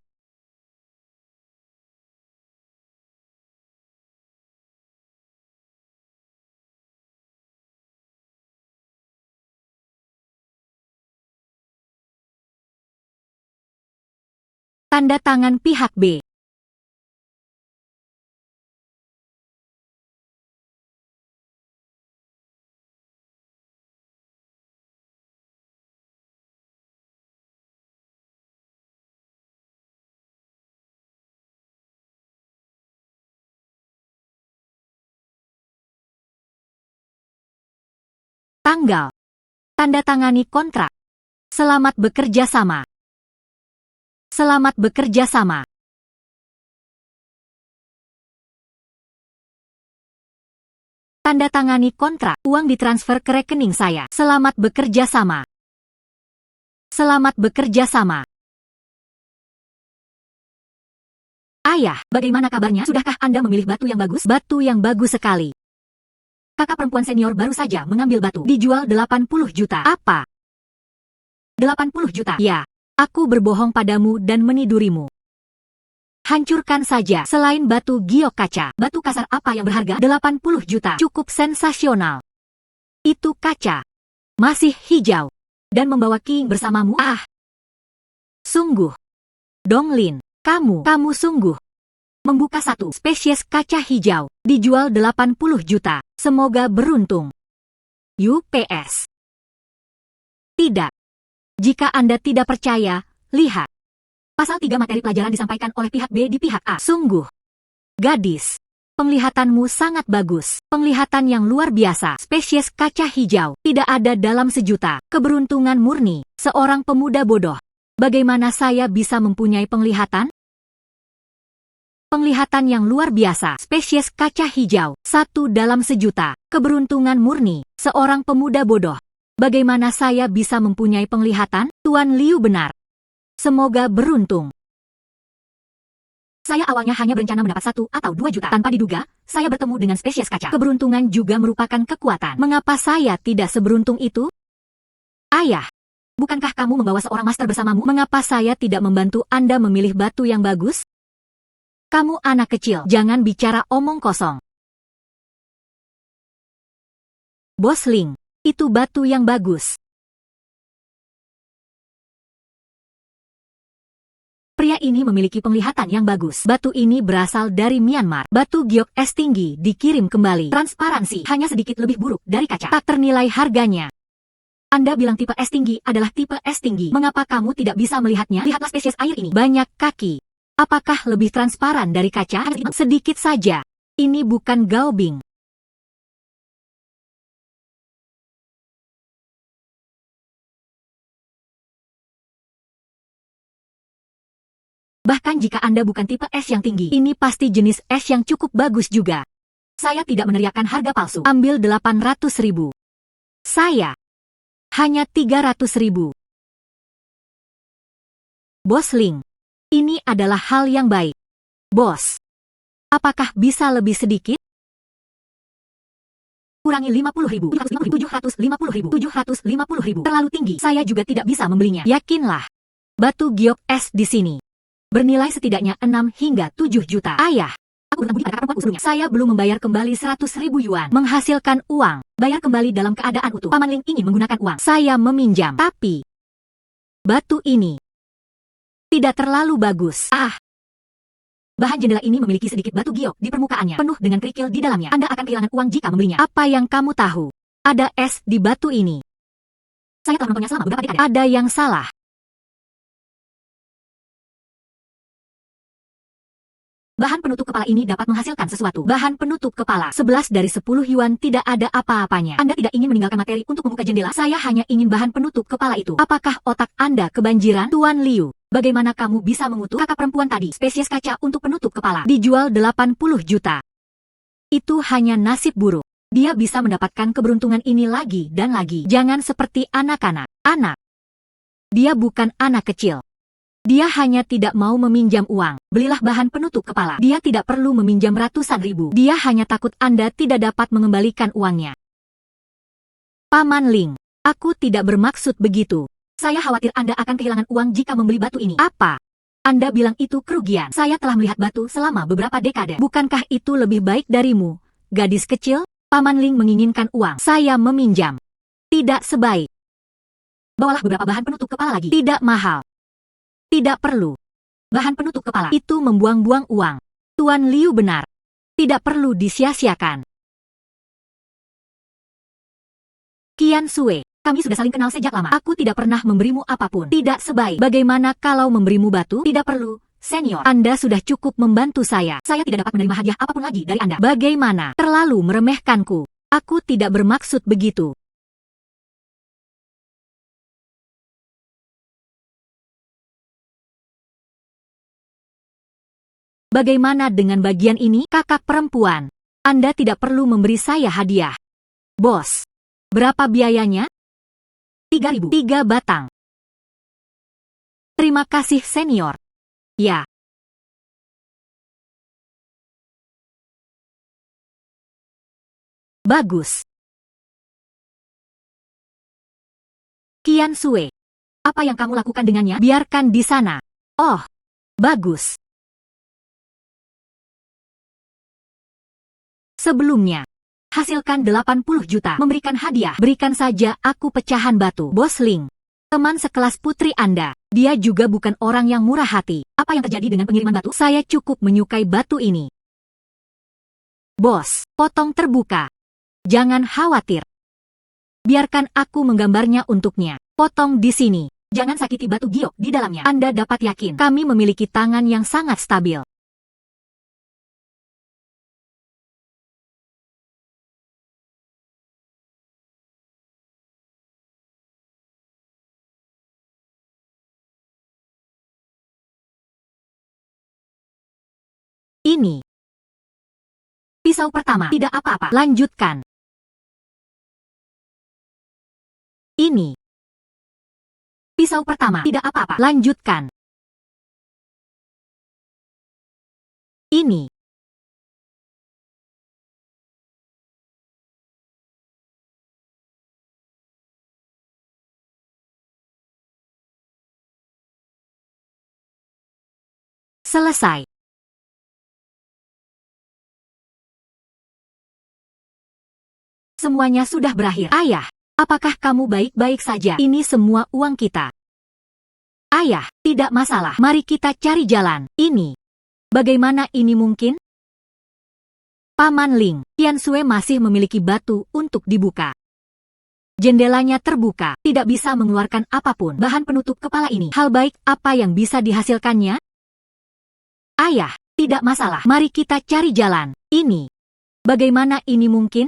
Tanda tangan pihak B. Tanggal. Tanda tangani kontrak. Selamat bekerja sama. Selamat bekerja sama. Tanda tangani kontrak. Uang ditransfer ke rekening saya. Selamat bekerja sama. Selamat bekerja sama. Ayah, bagaimana kabarnya? Sudahkah Anda memilih batu yang bagus? Batu yang bagus sekali. Kakak perempuan senior baru saja mengambil batu. Dijual 80 juta. Apa? 80 juta? Ya, aku berbohong padamu dan menidurimu. Hancurkan saja. Selain batu giok kaca, batu kasar apa yang berharga 80 juta? Cukup sensasional. Itu kaca. Masih hijau. Dan membawa King bersamamu. Ah. Sungguh. Donglin, kamu sungguh membuka satu spesies kaca hijau. Dijual 80 juta. Semoga beruntung. UPS. Tidak. Jika Anda tidak percaya, lihat. Pasal 3 materi pelajaran disampaikan oleh pihak B di pihak A. Sungguh. Gadis. Penglihatanmu sangat bagus. Penglihatan yang luar biasa. Spesies kaca hijau. Tidak ada dalam sejuta. Keberuntungan murni. Seorang pemuda bodoh. Bagaimana saya bisa mempunyai penglihatan? Penglihatan yang luar biasa. Spesies kaca hijau. 1 dalam sejuta. Keberuntungan murni. Seorang pemuda bodoh. Bagaimana saya bisa mempunyai penglihatan? Tuan Liu benar. Semoga beruntung. Saya awalnya hanya berencana mendapat 1 atau 2 juta. Tanpa diduga, saya bertemu dengan spesies kaca. Keberuntungan juga merupakan kekuatan. Mengapa saya tidak seberuntung itu? Ayah, bukankah kamu membawa seorang master bersamamu? Mengapa saya tidak membantu Anda memilih batu yang bagus? Kamu anak kecil, jangan bicara omong kosong. Bos Ling, itu batu yang bagus. Pria ini memiliki penglihatan yang bagus. Batu ini berasal dari Myanmar. Batu giok es tinggi dikirim kembali. Transparansi hanya sedikit lebih buruk dari kaca. Tak ternilai harganya. Anda bilang tipe es tinggi adalah tipe es tinggi. Mengapa kamu tidak bisa melihatnya? Lihatlah spesies air ini. Banyak kaki. Apakah lebih transparan dari kaca? Sedikit saja. Ini bukan gaobing. Bahkan jika Anda bukan tipe es yang tinggi, ini pasti jenis es yang cukup bagus juga. Saya tidak meneriakkan harga palsu. Ambil 800.000. Saya hanya 300.000. Bos Ling, ini adalah hal yang baik. Bos, apakah bisa lebih sedikit? Kurangi 50.000, 750.000, 750.000. Terlalu tinggi. Saya juga tidak bisa membelinya. Yakinlah. Batu giok es di sini bernilai setidaknya 6 hingga 7 juta. Ayah, aku bertemu pada kakak perempuan. Saya belum membayar kembali 100.000 yuan. Menghasilkan uang. Bayar kembali dalam keadaan utuh. Paman Ling ingin menggunakan uang. Saya meminjam. Tapi batu ini tidak terlalu bagus. Ah. Bahan jendela ini memiliki sedikit batu giok di permukaannya. Penuh dengan kerikil di dalamnya. Anda akan kehilangan uang jika membelinya. Apa yang kamu tahu? Ada es di batu ini. Saya telah menontonnya selama beberapa dekade. Ada yang salah. Bahan penutup kepala ini dapat menghasilkan sesuatu. Bahan penutup kepala 11 dari 10 yuan tidak ada apa-apanya. Anda tidak ingin meninggalkan materi untuk membuka jendela. Saya hanya ingin bahan penutup kepala itu. Apakah otak Anda kebanjiran? Tuan Liu, bagaimana kamu bisa mengutuk kakak perempuan tadi? Spesies kaca untuk penutup kepala. Dijual 80 juta. Itu hanya nasib buruk. Dia bisa mendapatkan keberuntungan ini lagi dan lagi. Jangan seperti anak-anak. Anak. Dia bukan anak kecil. Dia hanya tidak mau meminjam uang. Belilah bahan penutup kepala. Dia tidak perlu meminjam ratusan ribu. Dia hanya takut Anda tidak dapat mengembalikan uangnya. Paman Ling, aku tidak bermaksud begitu. Saya khawatir Anda akan kehilangan uang jika membeli batu ini. Apa? Anda bilang itu kerugian. Saya telah melihat batu selama beberapa dekade. Bukankah itu lebih baik darimu? Gadis kecil, Paman Ling menginginkan uang. Saya meminjam. Tidak sebaik. Bawalah beberapa bahan penutup kepala lagi. Tidak mahal. Tidak perlu. Bahan penutup kepala itu membuang-buang uang. Tuan Liu benar. Tidak perlu disia-siakan. Qian Sui, kami sudah saling kenal sejak lama. Aku tidak pernah memberimu apapun. Tidak sebaik. Bagaimana kalau memberimu batu? Tidak perlu, senior. Anda sudah cukup membantu saya. Saya tidak dapat menerima hadiah apapun lagi dari Anda. Bagaimana? Terlalu meremehkanku. Aku tidak bermaksud begitu. Bagaimana dengan bagian ini, kakak perempuan? Anda tidak perlu memberi saya hadiah. Bos, berapa biayanya? 3.000. 3 batang. Terima kasih senior. Ya. Bagus. Qian Sui. Apa yang kamu lakukan dengannya? Biarkan di sana. Oh, bagus. Sebelumnya, hasilkan 80 juta. Memberikan hadiah. Berikan saja aku pecahan batu. Bos Ling. Teman sekelas putri Anda. Dia juga bukan orang yang murah hati. Apa yang terjadi dengan pengiriman batu? Saya cukup menyukai batu ini. Bos, potong terbuka. Jangan khawatir. Biarkan aku menggambarnya untuknya. Potong di sini. Jangan sakiti batu giok di dalamnya. Anda dapat yakin kami memiliki tangan yang sangat stabil. Ini. Pisau pertama. Tidak apa-apa. Lanjutkan. Ini. Pisau pertama. Tidak apa-apa. Lanjutkan. Ini. Selesai. Semuanya sudah berakhir. Ayah, apakah kamu baik-baik saja? Ini semua uang kita. Ayah, tidak masalah. Mari kita cari jalan. Ini. Bagaimana ini mungkin? Paman Ling, Qian Sui masih memiliki batu untuk dibuka. Jendelanya terbuka, tidak bisa mengeluarkan apapun. Bahan penutup kepala ini. Hal baik apa yang bisa dihasilkannya? Ayah, tidak masalah. Mari kita cari jalan. Ini. Bagaimana ini mungkin?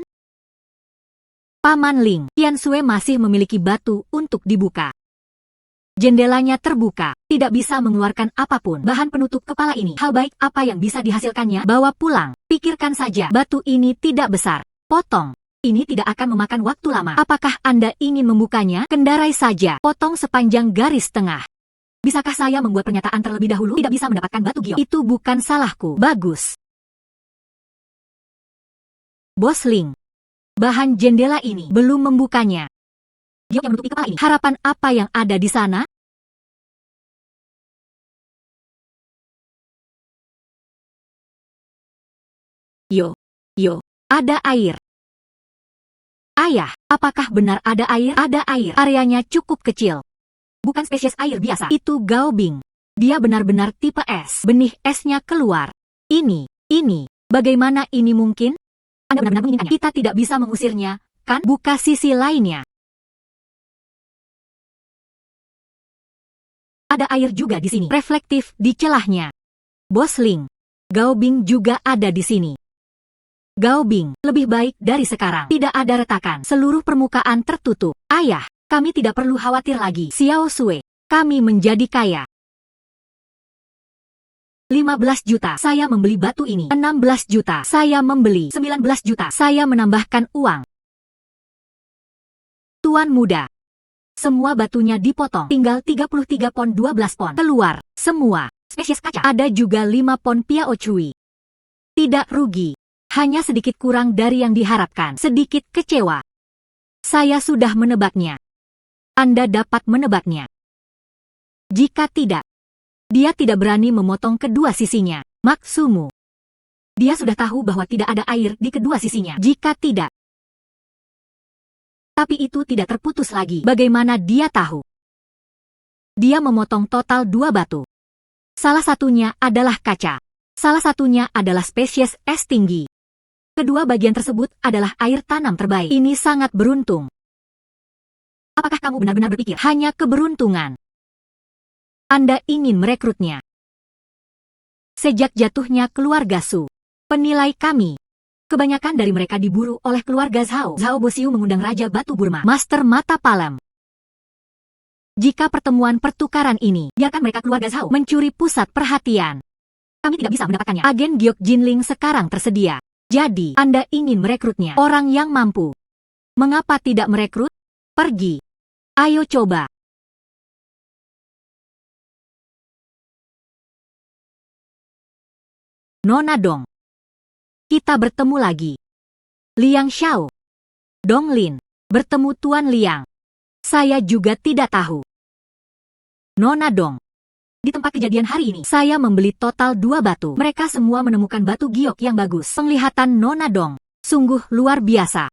Paman Ling, Qian Sui masih memiliki batu untuk dibuka. Jendelanya terbuka, tidak bisa mengeluarkan apapun. Bahan penutup kepala ini. Hal baik apa yang bisa dihasilkannya? Bawa pulang. Pikirkan saja, batu ini tidak besar. Potong. Ini tidak akan memakan waktu lama. Apakah Anda ingin membukanya? Kendarai saja. Potong sepanjang garis tengah. Bisakah saya membuat pernyataan terlebih dahulu? Tidak bisa mendapatkan batu giok. Itu bukan salahku. Bagus. Bos Ling. Bahan jendela ini belum membukanya. Giok yang menutupi kepala ini. Harapan apa yang ada di sana? Yo, ada air. Ayah, apakah benar ada air? Ada air. Areanya cukup kecil. Bukan spesies air biasa. Itu Gaobing. Dia benar-benar tipe es. Benih esnya keluar. Ini. Bagaimana ini mungkin? Anda benar-benar menginginkannya. Kita tidak bisa mengusirnya, kan? Buka sisi lainnya. Ada air juga di sini. Reflektif di celahnya. Bos Ling. Gaobing juga ada di sini. Gaobing, lebih baik dari sekarang. Tidak ada retakan. Seluruh permukaan tertutup. Ayah, kami tidak perlu khawatir lagi. Xiao Sui, kami menjadi kaya. 15 juta. Saya membeli batu ini. 16 juta. Saya membeli. 19 juta. Saya menambahkan uang. Tuan muda. Semua batunya dipotong. Tinggal 33 pon 12 pon. Keluar. Semua. Spesies kaca. Ada juga 5 pon Piao Cui. Tidak rugi. Hanya sedikit kurang dari yang diharapkan. Sedikit kecewa. Saya sudah menebaknya. Anda dapat menebaknya. Jika tidak, dia tidak berani memotong kedua sisinya. Maksumu. Dia sudah tahu bahwa tidak ada air di kedua sisinya. Jika tidak, tapi itu tidak terputus lagi. Bagaimana dia tahu? Dia memotong total 2 batu. Salah satunya adalah kaca. Salah satunya adalah spesies es tinggi. Kedua bagian tersebut adalah air tanam terbaik. Ini sangat beruntung. Apakah kamu benar-benar berpikir hanya keberuntungan? Anda ingin merekrutnya. Sejak jatuhnya keluarga Su, penilai kami, kebanyakan dari mereka diburu oleh keluarga Zhao. Zhao Bosiu mengundang Raja Batu Burma, Master Mata Palem. Jika pertemuan pertukaran ini, biarkan mereka keluarga Zhao mencuri pusat perhatian. Kami tidak bisa mendapatkannya. Agen Giok Jinling sekarang tersedia. Jadi, Anda ingin merekrutnya. Orang yang mampu. Mengapa tidak merekrut? Pergi. Ayo coba. Nona Dong. Kita bertemu lagi. Liang Xiao. Dong Lin. Bertemu Tuan Liang. Saya juga tidak tahu. Nona Dong. Di tempat kejadian hari ini, saya membeli total 2 batu. Mereka semua menemukan batu giok yang bagus. Penglihatan Nona Dong sungguh luar biasa.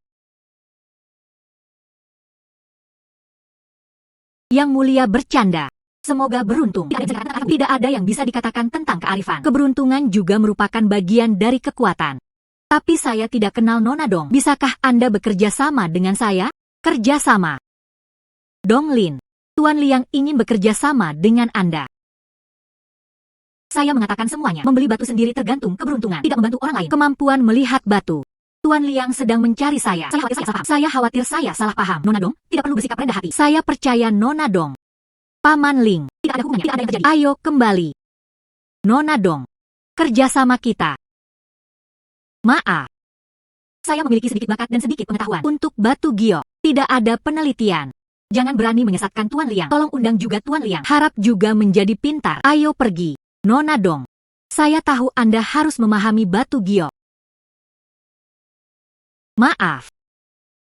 Yang Mulia bercanda. Semoga beruntung. Tidak ada yang bisa dikatakan tentang kearifan. Keberuntungan juga merupakan bagian dari kekuatan. Tapi saya tidak kenal Nona Dong. Bisakah Anda bekerja sama dengan saya? Kerja sama. Dong Lin, Tuan Liang ingin bekerja sama dengan Anda. Saya mengatakan semuanya. Membeli batu sendiri tergantung keberuntungan. Tidak membantu orang lain. Kemampuan melihat batu. Tuan Liang sedang mencari saya. Saya khawatir saya salah paham. Nona Dong, tidak perlu bersikap rendah hati. Saya percaya Nona Dong. Paman Ling, tidak ada hubungannya. Tidak ada yang terjadi. Ayo kembali. Nona Dong, kerjasama kita. Maaf. Saya memiliki sedikit bakat dan sedikit pengetahuan. Untuk batu giok, tidak ada penelitian. Jangan berani menyesatkan Tuan Liang. Tolong undang juga Tuan Liang. Harap juga menjadi pintar. Ayo pergi. Nona Dong, saya tahu Anda harus memahami batu giok. Maaf.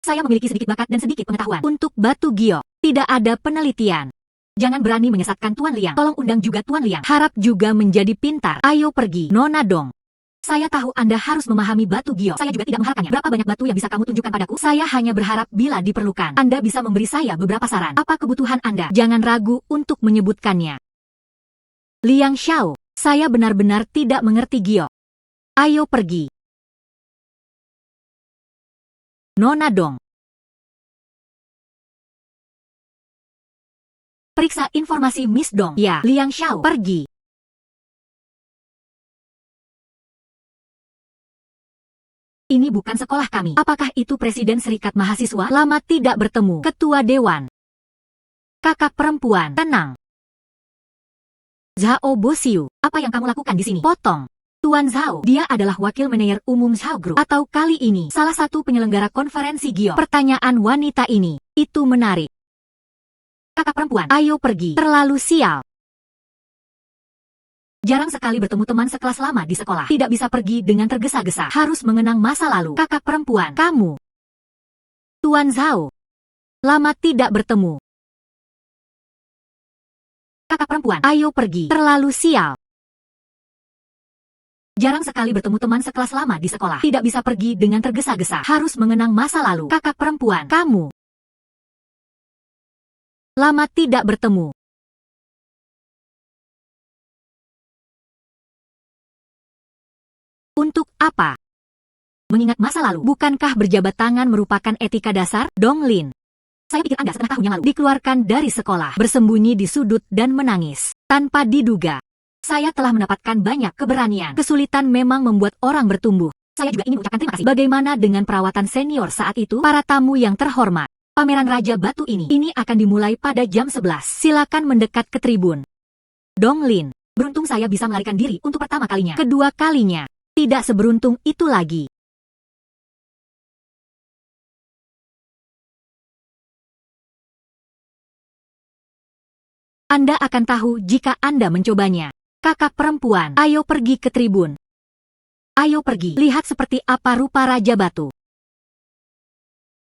Saya memiliki sedikit bakat dan sedikit pengetahuan. Untuk batu giok, tidak ada penelitian. Jangan berani menyesatkan Tuan Liang. Tolong undang juga Tuan Liang. Harap juga menjadi pintar. Ayo pergi. Nona Dong. Saya tahu Anda harus memahami batu giok. Saya juga tidak mengharapkannya. Berapa banyak batu yang bisa kamu tunjukkan padaku? Saya hanya berharap bila diperlukan. Anda bisa memberi saya beberapa saran. Apa kebutuhan Anda? Jangan ragu untuk menyebutkannya. Liang Xiao, saya benar-benar tidak mengerti giok. Ayo pergi. Nona Dong. Periksa informasi Miss Dong. Ya, Liang Xiao, pergi. Ini bukan sekolah kami. Apakah itu Presiden Serikat Mahasiswa? Lama tidak bertemu. Ketua Dewan. Kakak perempuan, tenang. Zhao Bosiu, apa yang kamu lakukan di sini? Potong. Tuan Zhao, dia adalah wakil manajer umum Zhao Group. Atau kali ini, salah satu penyelenggara konferensi giok. Pertanyaan wanita ini, itu menarik. Kakak perempuan, ayo pergi. Terlalu sial. Jarang sekali bertemu teman sekelas lama di sekolah. Tidak bisa pergi dengan tergesa-gesa. Harus mengenang masa lalu. Kakak perempuan, kamu. Tuan Zhao. Lama tidak bertemu. Kakak perempuan, ayo pergi. Terlalu sial. Jarang sekali bertemu teman sekelas lama di sekolah. Tidak bisa pergi dengan tergesa-gesa. Harus mengenang masa lalu. Kakak perempuan, kamu. Lama tidak bertemu. Untuk apa? Mengingat masa lalu. Bukankah berjabat tangan merupakan etika dasar? Dong Lin. Saya pikir Anda setengah tahun yang lalu dikeluarkan dari sekolah, bersembunyi di sudut dan menangis. Tanpa diduga. Saya telah mendapatkan banyak keberanian. Kesulitan memang membuat orang bertumbuh. Saya juga ingin ucapkan terima kasih. Bagaimana dengan perawatan senior saat itu? Para tamu yang terhormat. Pameran Raja Batu ini akan dimulai pada jam 11. Silakan mendekat ke tribun. Dong Lin. Beruntung saya bisa melarikan diri untuk pertama kalinya. Kedua kalinya. Tidak seberuntung itu lagi. Anda akan tahu jika Anda mencobanya. Kakak perempuan, ayo pergi ke tribun. Ayo pergi, lihat seperti apa rupa Raja Batu.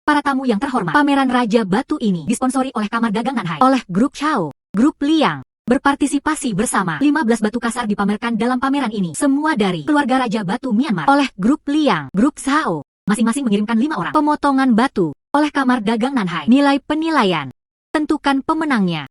Para tamu yang terhormat, pameran Raja Batu ini disponsori oleh Kamar Dagang Nanhai, oleh Grup Chao, Grup Liang. Berpartisipasi bersama, 15 batu kasar dipamerkan dalam pameran ini. Semua dari keluarga Raja Batu Myanmar, oleh Grup Liang, Grup Chao. Masing-masing mengirimkan 5 orang. Pemotongan batu, oleh Kamar Dagang Nanhai. Nilai penilaian. Tentukan pemenangnya.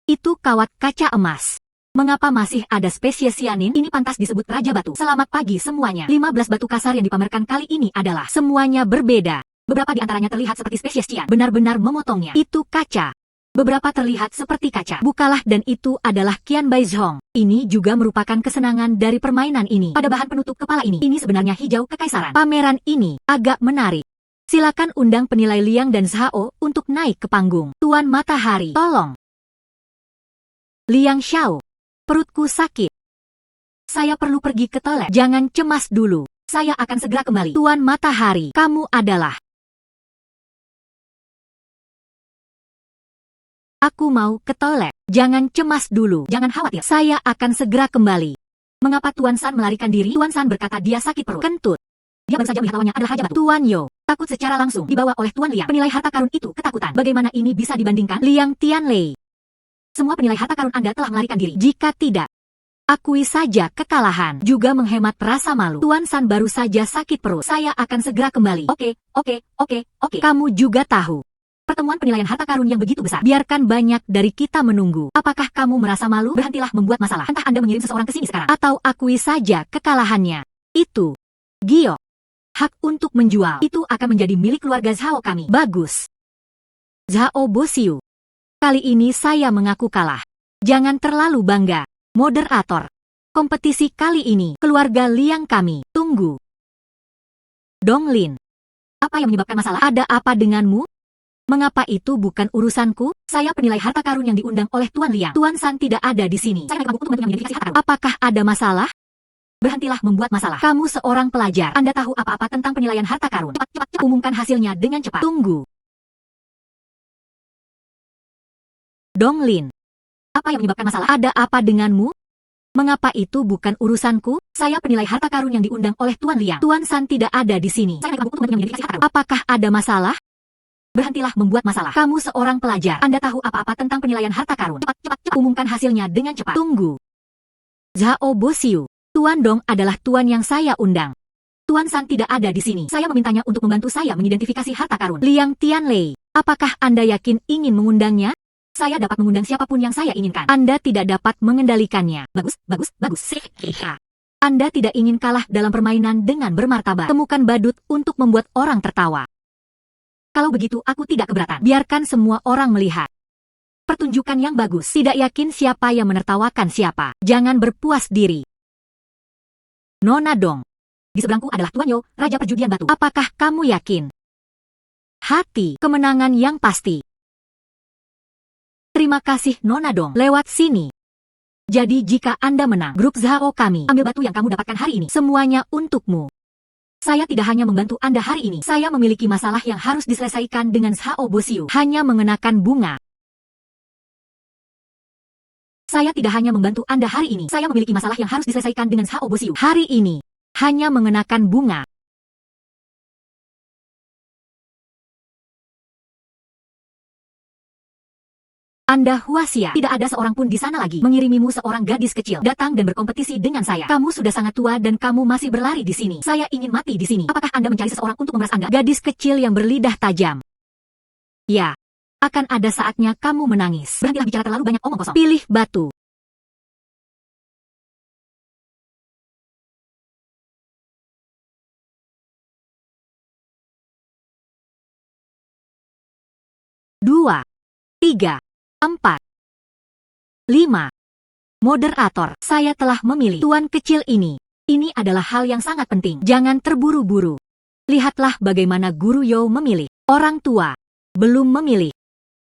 Itu kawat kaca emas. Mengapa masih ada spesies sianin? Ini pantas disebut Raja Batu. Selamat pagi semuanya. 15 batu kasar yang dipamerkan kali ini adalah semuanya berbeda. Beberapa di antaranya terlihat seperti spesies cian. Benar-benar memotongnya. Itu kaca. Beberapa terlihat seperti kaca. Bukalah dan itu adalah Qian Baizhong. Ini juga merupakan kesenangan dari permainan ini. Pada bahan penutup kepala ini sebenarnya hijau kekaisaran. Pameran ini agak menarik. Silakan undang penilai Liang dan Zhao untuk naik ke panggung. Tuan Matahari, tolong. Liang Xiao, perutku sakit. Saya perlu pergi ke toilet. Jangan cemas dulu. Saya akan segera kembali. Tuan Matahari, kamu adalah... Aku mau ke toilet. Jangan cemas dulu. Jangan khawatir. Saya akan segera kembali. Mengapa Tuan San melarikan diri? Tuan San berkata dia sakit perut. Kentut. Dia baru saja melihat lawannya adalah Raja Batu. Tuan Yo takut secara langsung dibawa oleh Tuan Liang. Penilai harta karun itu ketakutan. Bagaimana ini bisa dibandingkan? Liang Tianlei. Semua penilai harta karun Anda telah melarikan diri. Jika tidak, akui saja kekalahan. Juga menghemat rasa malu. Tuan San baru saja sakit perut. Saya akan segera kembali. Oke. Kamu juga tahu. Pertemuan penilaian harta karun yang begitu besar. Biarkan banyak dari kita menunggu. Apakah kamu merasa malu? Berhentilah membuat masalah. Entah Anda mengirim seseorang ke sini sekarang, atau akui saja kekalahannya. Itu, Gio. Hak untuk menjual. Itu akan menjadi milik keluarga Zhao kami. Bagus. Zhao Bosiu. Kali ini saya mengaku kalah. Jangan terlalu bangga. Moderator. Kompetisi kali ini, keluarga Liang kami. Tunggu. Donglin. Apa yang menyebabkan masalah? Ada apa denganmu? Mengapa itu bukan urusanku? Saya penilai harta karun yang diundang oleh Tuan Liang. Tuan San tidak ada di sini. Saya naik untuk membantu mengidentifikasi harta karun. Apakah ada masalah? Berhentilah membuat masalah. Kamu seorang pelajar. Anda tahu apa-apa tentang penilaian harta karun. Cepat. Umumkan hasilnya dengan cepat. Tunggu. Donglin. Apa yang menyebabkan masalah? Ada apa denganmu? Mengapa itu bukan urusanku? Saya penilai harta karun yang diundang oleh Tuan Liang. Tuan San tidak ada di sini. Saya naik untuk membantu mengidentifikasi harta karun. Apakah ada masalah? Berhentilah membuat masalah. Kamu seorang pelajar. Anda tahu apa-apa tentang penilaian harta karun. Cepat. Umumkan hasilnya dengan cepat. Tunggu. Zhao Bosiu. Tuan Dong adalah tuan yang saya undang. Tuan San tidak ada di sini. Saya memintanya untuk membantu saya mengidentifikasi harta karun. Liang Tianlei. Apakah Anda yakin ingin mengundangnya? Saya dapat mengundang siapapun yang saya inginkan. Anda tidak dapat mengendalikannya. Bagus. Anda tidak ingin kalah dalam permainan dengan bermartabat. Temukan badut untuk membuat orang tertawa. Kalau begitu aku tidak keberatan. Biarkan semua orang melihat. Pertunjukan yang bagus. Tidak yakin siapa yang menertawakan siapa. Jangan berpuas diri. Nona Dong. Di seberangku adalah Tuan Yo, Raja Perjudian Batu. Apakah kamu yakin? Hati, kemenangan yang pasti. Terima kasih Nona Dong. Lewat sini. Jadi jika Anda menang, grup Zhao kami, ambil batu yang kamu dapatkan hari ini. Semuanya untukmu. Saya tidak hanya membantu Anda hari ini. Saya memiliki masalah yang harus diselesaikan dengan Zhao Bosiu. Hanya mengenakan bunga. Saya tidak hanya membantu Anda hari ini. Saya memiliki masalah yang harus diselesaikan dengan Zhao Bosiu. Hari ini. Hanya mengenakan bunga. Anda Huaxia, tidak ada seorang pun di sana lagi. Mengirimimu seorang gadis kecil datang dan berkompetisi dengan saya. Kamu sudah sangat tua dan kamu masih berlari di sini. Saya ingin mati di sini. Apakah Anda mencari seseorang untuk memeras Anda? Gadis kecil yang berlidah tajam. Ya, akan ada saatnya kamu menangis. Berhentilah bicara terlalu banyak omong kosong. Pilih batu. Dua, tiga, 4, 5. Moderator, saya telah memilih tuan kecil ini. Ini adalah hal yang sangat penting. Jangan terburu-buru. Lihatlah bagaimana Guru Yo memilih. Orang tua belum memilih.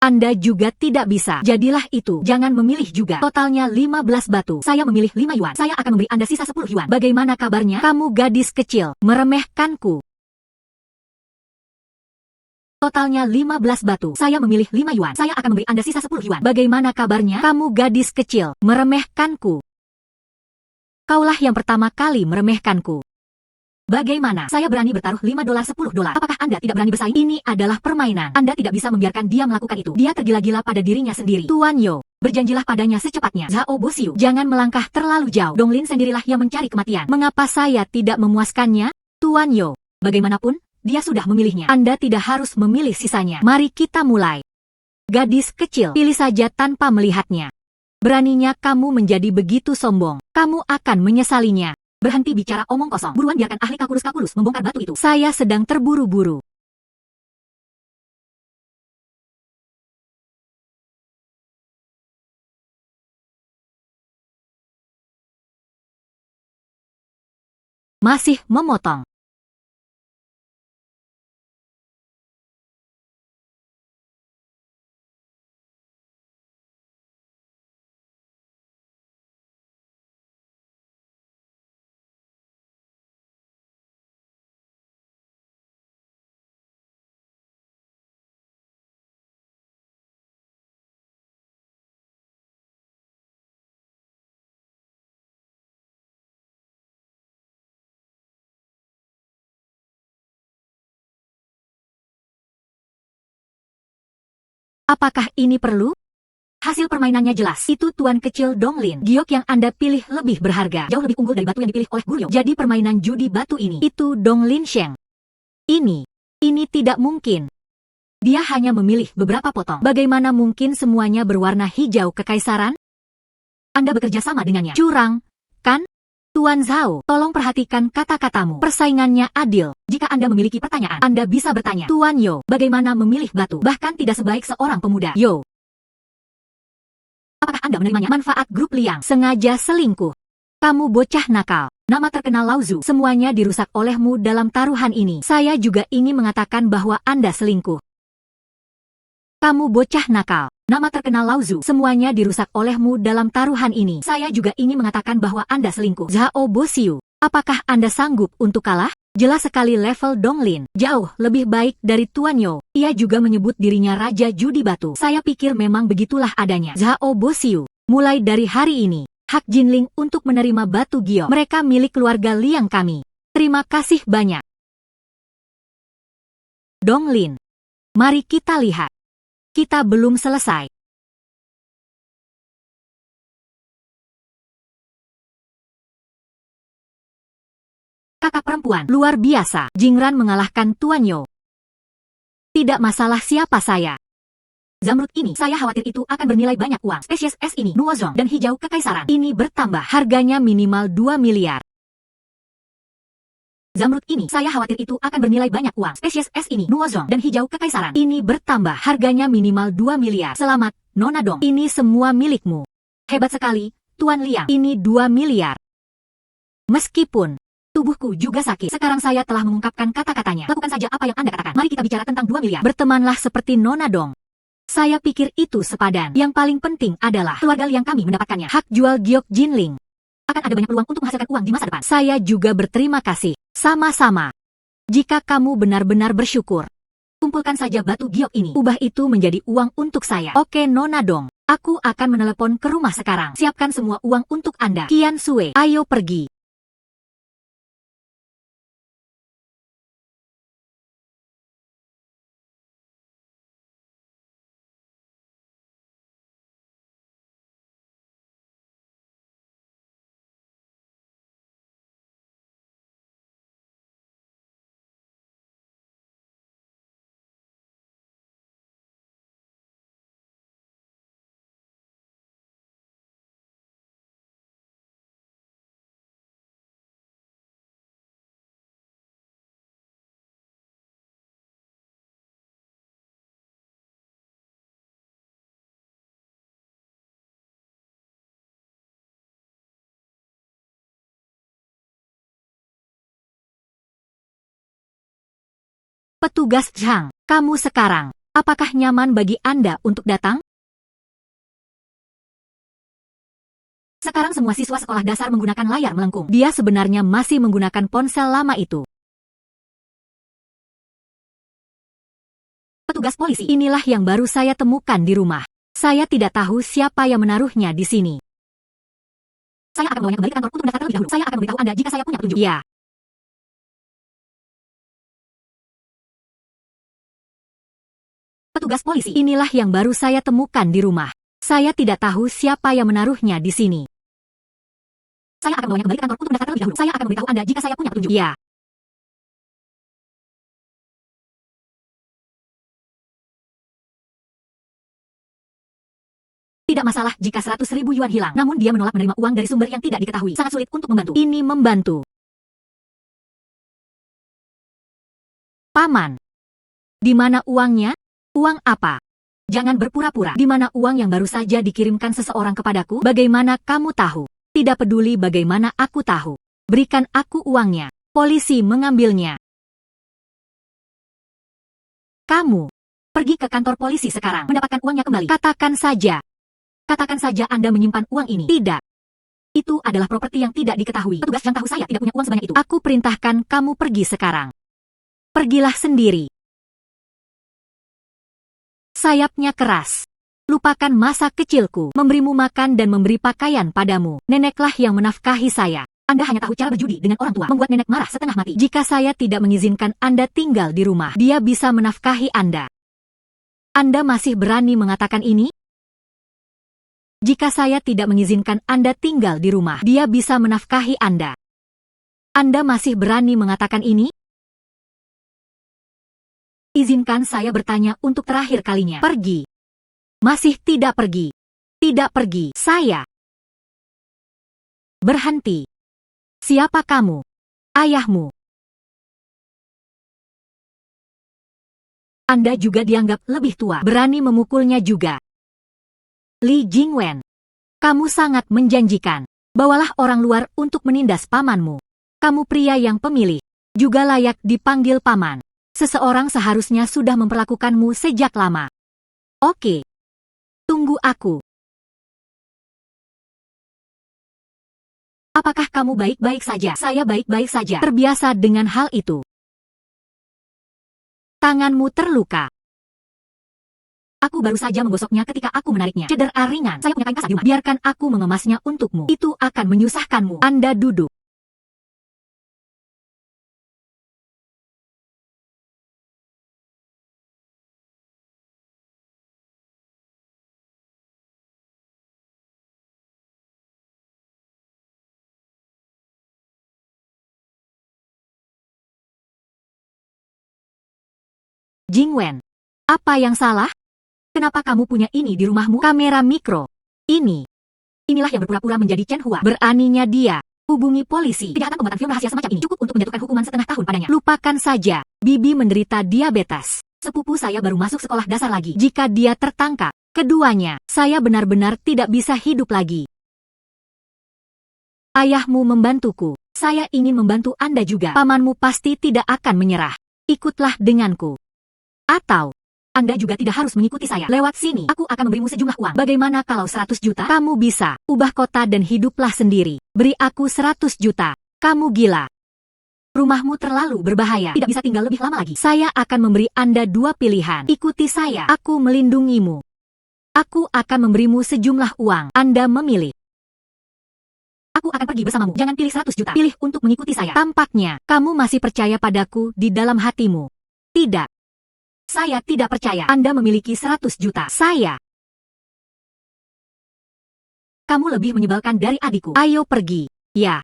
Anda juga tidak bisa. Jadilah itu. Jangan memilih juga. Totalnya 15 batu. Saya memilih 5 yuan. Saya akan memberi Anda sisa 10 yuan. Bagaimana kabarnya? Kamu gadis kecil. Meremehkanku. Totalnya 15 batu. Saya memilih 5 yuan. Saya akan memberi Anda sisa 10 yuan. Bagaimana kabarnya? Kamu gadis kecil. Meremehkanku. Kaulah yang pertama kali meremehkanku. Bagaimana? Saya berani bertaruh 5 dolar 10 dolar. Apakah Anda tidak berani bersaing? Ini adalah permainan. Anda tidak bisa membiarkan dia melakukan itu. Dia tergila-gila pada dirinya sendiri. Tuan Yo, berjanjilah padanya secepatnya. Zhao Bosiu, jangan melangkah terlalu jauh. Donglin sendirilah yang mencari kematian. Mengapa saya tidak memuaskannya? Tuan Yo, bagaimanapun, dia sudah memilihnya. Anda tidak harus memilih sisanya. Mari kita mulai. Gadis kecil, pilih saja tanpa melihatnya. Beraninya kamu menjadi begitu sombong. Kamu akan menyesalinya. Berhenti bicara omong kosong. Buruan biarkan ahli kalkulus membongkar batu itu. Saya sedang terburu-buru. Masih memotong. Apakah ini perlu? Hasil permainannya jelas. Itu tuan kecil Donglin. Giok yang Anda pilih lebih berharga. Jauh lebih unggul dari batu yang dipilih oleh Guryo. Jadi permainan judi batu ini. Itu Donglin Sheng. Ini tidak mungkin. Dia hanya memilih beberapa potong. Bagaimana mungkin semuanya berwarna hijau kekaisaran? Anda bekerja sama dengannya. Curang, kan? Tuan Zhao, tolong perhatikan kata-katamu. Persaingannya adil. Jika Anda memiliki pertanyaan, Anda bisa bertanya. Tuan Yo, bagaimana memilih batu? Bahkan tidak sebaik seorang pemuda. Yo. Apakah Anda menerimanya? Manfaat grup Liang. Sengaja selingkuh. Kamu bocah nakal. Nama terkenal Lauzu. Semuanya dirusak olehmu dalam taruhan ini. Saya juga ingin mengatakan bahwa Anda selingkuh. Kamu bocah nakal. Nama terkenal Lauzu. Semuanya dirusak olehmu dalam taruhan ini. Saya juga ingin mengatakan bahwa Anda selingkuh. Zhao Bosiu. Apakah Anda sanggup untuk kalah? Jelas sekali level Donglin. Jauh lebih baik dari Tuan Yo. Ia juga menyebut dirinya Raja Judi Batu. Saya pikir memang begitulah adanya. Zhao Bosiu. Mulai dari hari ini, hak Jinling untuk menerima batu Giok. Mereka milik keluarga Liang kami. Terima kasih banyak. Donglin. Mari kita lihat. Kita belum selesai. Kakak perempuan, luar biasa. Jingran mengalahkan Tuan Yo. Tidak masalah siapa saya. Zamrud ini, saya khawatir itu akan bernilai banyak uang. Spesies es ini, Nuozong dan hijau kekaisaran. Ini bertambah. Harganya minimal 2 miliar. Zamrud ini, saya khawatir itu akan bernilai banyak uang. Spesies es ini, Nuozong dan hijau kekaisaran. Ini bertambah. Harganya minimal 2 miliar. Selamat, Nona Dong. Ini semua milikmu. Hebat sekali, Tuan Liang. Ini 2 miliar. Meskipun tubuhku juga sakit. Sekarang saya telah mengungkapkan kata-katanya. Lakukan saja apa yang Anda katakan. Mari kita bicara tentang 2 miliar. Bertemanlah seperti Nona Dong. Saya pikir itu sepadan. Yang paling penting adalah keluarga Liang kami mendapatkannya. Hak jual Giok Jinling. Akan ada banyak peluang untuk menghasilkan uang di masa depan. Saya juga berterima kasih. Sama-sama. Jika kamu benar-benar bersyukur, kumpulkan saja batu Giok ini. Ubah itu menjadi uang untuk saya. Oke Nona Dong. Aku akan menelepon ke rumah sekarang. Siapkan semua uang untuk Anda. Qian Sui, ayo pergi. Petugas Zhang, kamu sekarang, apakah nyaman bagi Anda untuk datang? Sekarang semua siswa sekolah dasar menggunakan layar melengkung. Dia sebenarnya masih menggunakan ponsel lama itu. Petugas polisi, inilah yang baru saya temukan di rumah. Saya tidak tahu siapa yang menaruhnya di sini. Saya akan membawanya kembali ke kantor untuk mendaftar terlebih dahulu. Saya akan memberitahu Anda jika saya punya petunjuk. Ya. Petugas polisi, inilah yang baru saya temukan di rumah. Saya tidak tahu siapa yang menaruhnya di sini. Saya akan membawanya kembali ke kantor untuk mendaftar terlebih dahulu. Saya akan memberitahu Anda jika saya punya petunjuk. Ya. Tidak masalah jika 100.000 yuan hilang. Namun dia menolak menerima uang dari sumber yang tidak diketahui. Sangat sulit untuk membantu. Ini membantu. Paman. Di mana uangnya? Uang apa? Jangan berpura-pura. Di mana uang yang baru saja dikirimkan seseorang kepadaku? Bagaimana kamu tahu? Tidak peduli bagaimana aku tahu. Berikan aku uangnya. Polisi mengambilnya. Kamu. Pergi ke kantor polisi sekarang. Mendapatkan uangnya kembali. Katakan saja. Katakan saja Anda menyimpan uang ini. Tidak. Itu adalah properti yang tidak diketahui. Petugas yang tahu saya tidak punya uang sebanyak itu. Aku perintahkan kamu pergi sekarang. Pergilah sendiri. Sayapnya keras. Lupakan masa kecilku, memberimu makan dan memberi pakaian padamu. Neneklah yang menafkahi saya. Anda hanya tahu cara berjudi dengan orang tua, membuat nenek marah setengah mati. Jika saya tidak mengizinkan Anda tinggal di rumah, dia bisa menafkahi Anda. Anda masih berani mengatakan ini? Jika saya tidak mengizinkan Anda tinggal di rumah, dia bisa menafkahi Anda. Anda masih berani mengatakan ini? Izinkan saya bertanya untuk terakhir kalinya. Pergi. Masih tidak pergi. Tidak pergi. Saya. Berhenti. Siapa kamu? Ayahmu. Anda juga dianggap lebih tua. Berani memukulnya juga. Li Jingwen. Kamu sangat menjanjikan. Bawalah orang luar untuk menindas pamanmu. Kamu pria yang pemilih. Juga layak dipanggil paman. Seseorang seharusnya sudah memperlakukanmu sejak lama. Oke. Tunggu aku. Apakah kamu baik-baik saja? Saya baik-baik saja. Terbiasa dengan hal itu. Tanganmu terluka. Aku baru saja menggosoknya ketika aku menariknya. Cedera ringan. Saya punya kain kasar di rumah. Biarkan aku mengemasnya untukmu. Itu akan menyusahkanmu. Anda duduk. Jingwen. Apa yang salah? Kenapa kamu punya ini di rumahmu? Kamera mikro. Inilah yang berpura-pura menjadi Chen Hua. Beraninya dia. Hubungi polisi. Kejahatan pembuatan film rahasia semacam ini cukup untuk menjatuhkan hukuman setengah tahun padanya. Lupakan saja. Bibi menderita diabetes. Sepupu saya baru masuk sekolah dasar lagi. Jika dia tertangkap, keduanya, saya benar-benar tidak bisa hidup lagi. Ayahmu membantuku. Saya ingin membantu Anda juga. Pamanmu pasti tidak akan menyerah. Ikutlah denganku. Atau, Anda juga tidak harus mengikuti saya. Lewat sini, aku akan memberimu sejumlah uang. Bagaimana kalau 100 juta? Kamu bisa ubah kota dan hiduplah sendiri. Beri aku 100 juta. Kamu gila. Rumahmu terlalu berbahaya. Tidak bisa tinggal lebih lama lagi. Saya akan memberi Anda dua pilihan. Ikuti saya. Aku melindungimu. Aku akan memberimu sejumlah uang. Anda memilih. Aku akan pergi bersamamu. Jangan pilih 100 juta. Pilih untuk mengikuti saya. Tampaknya, kamu masih percaya padaku di dalam hatimu. Tidak. Saya tidak percaya. Anda memiliki 100 juta. Saya. Kamu lebih menyebalkan dari adikku. Ayo pergi. Ya.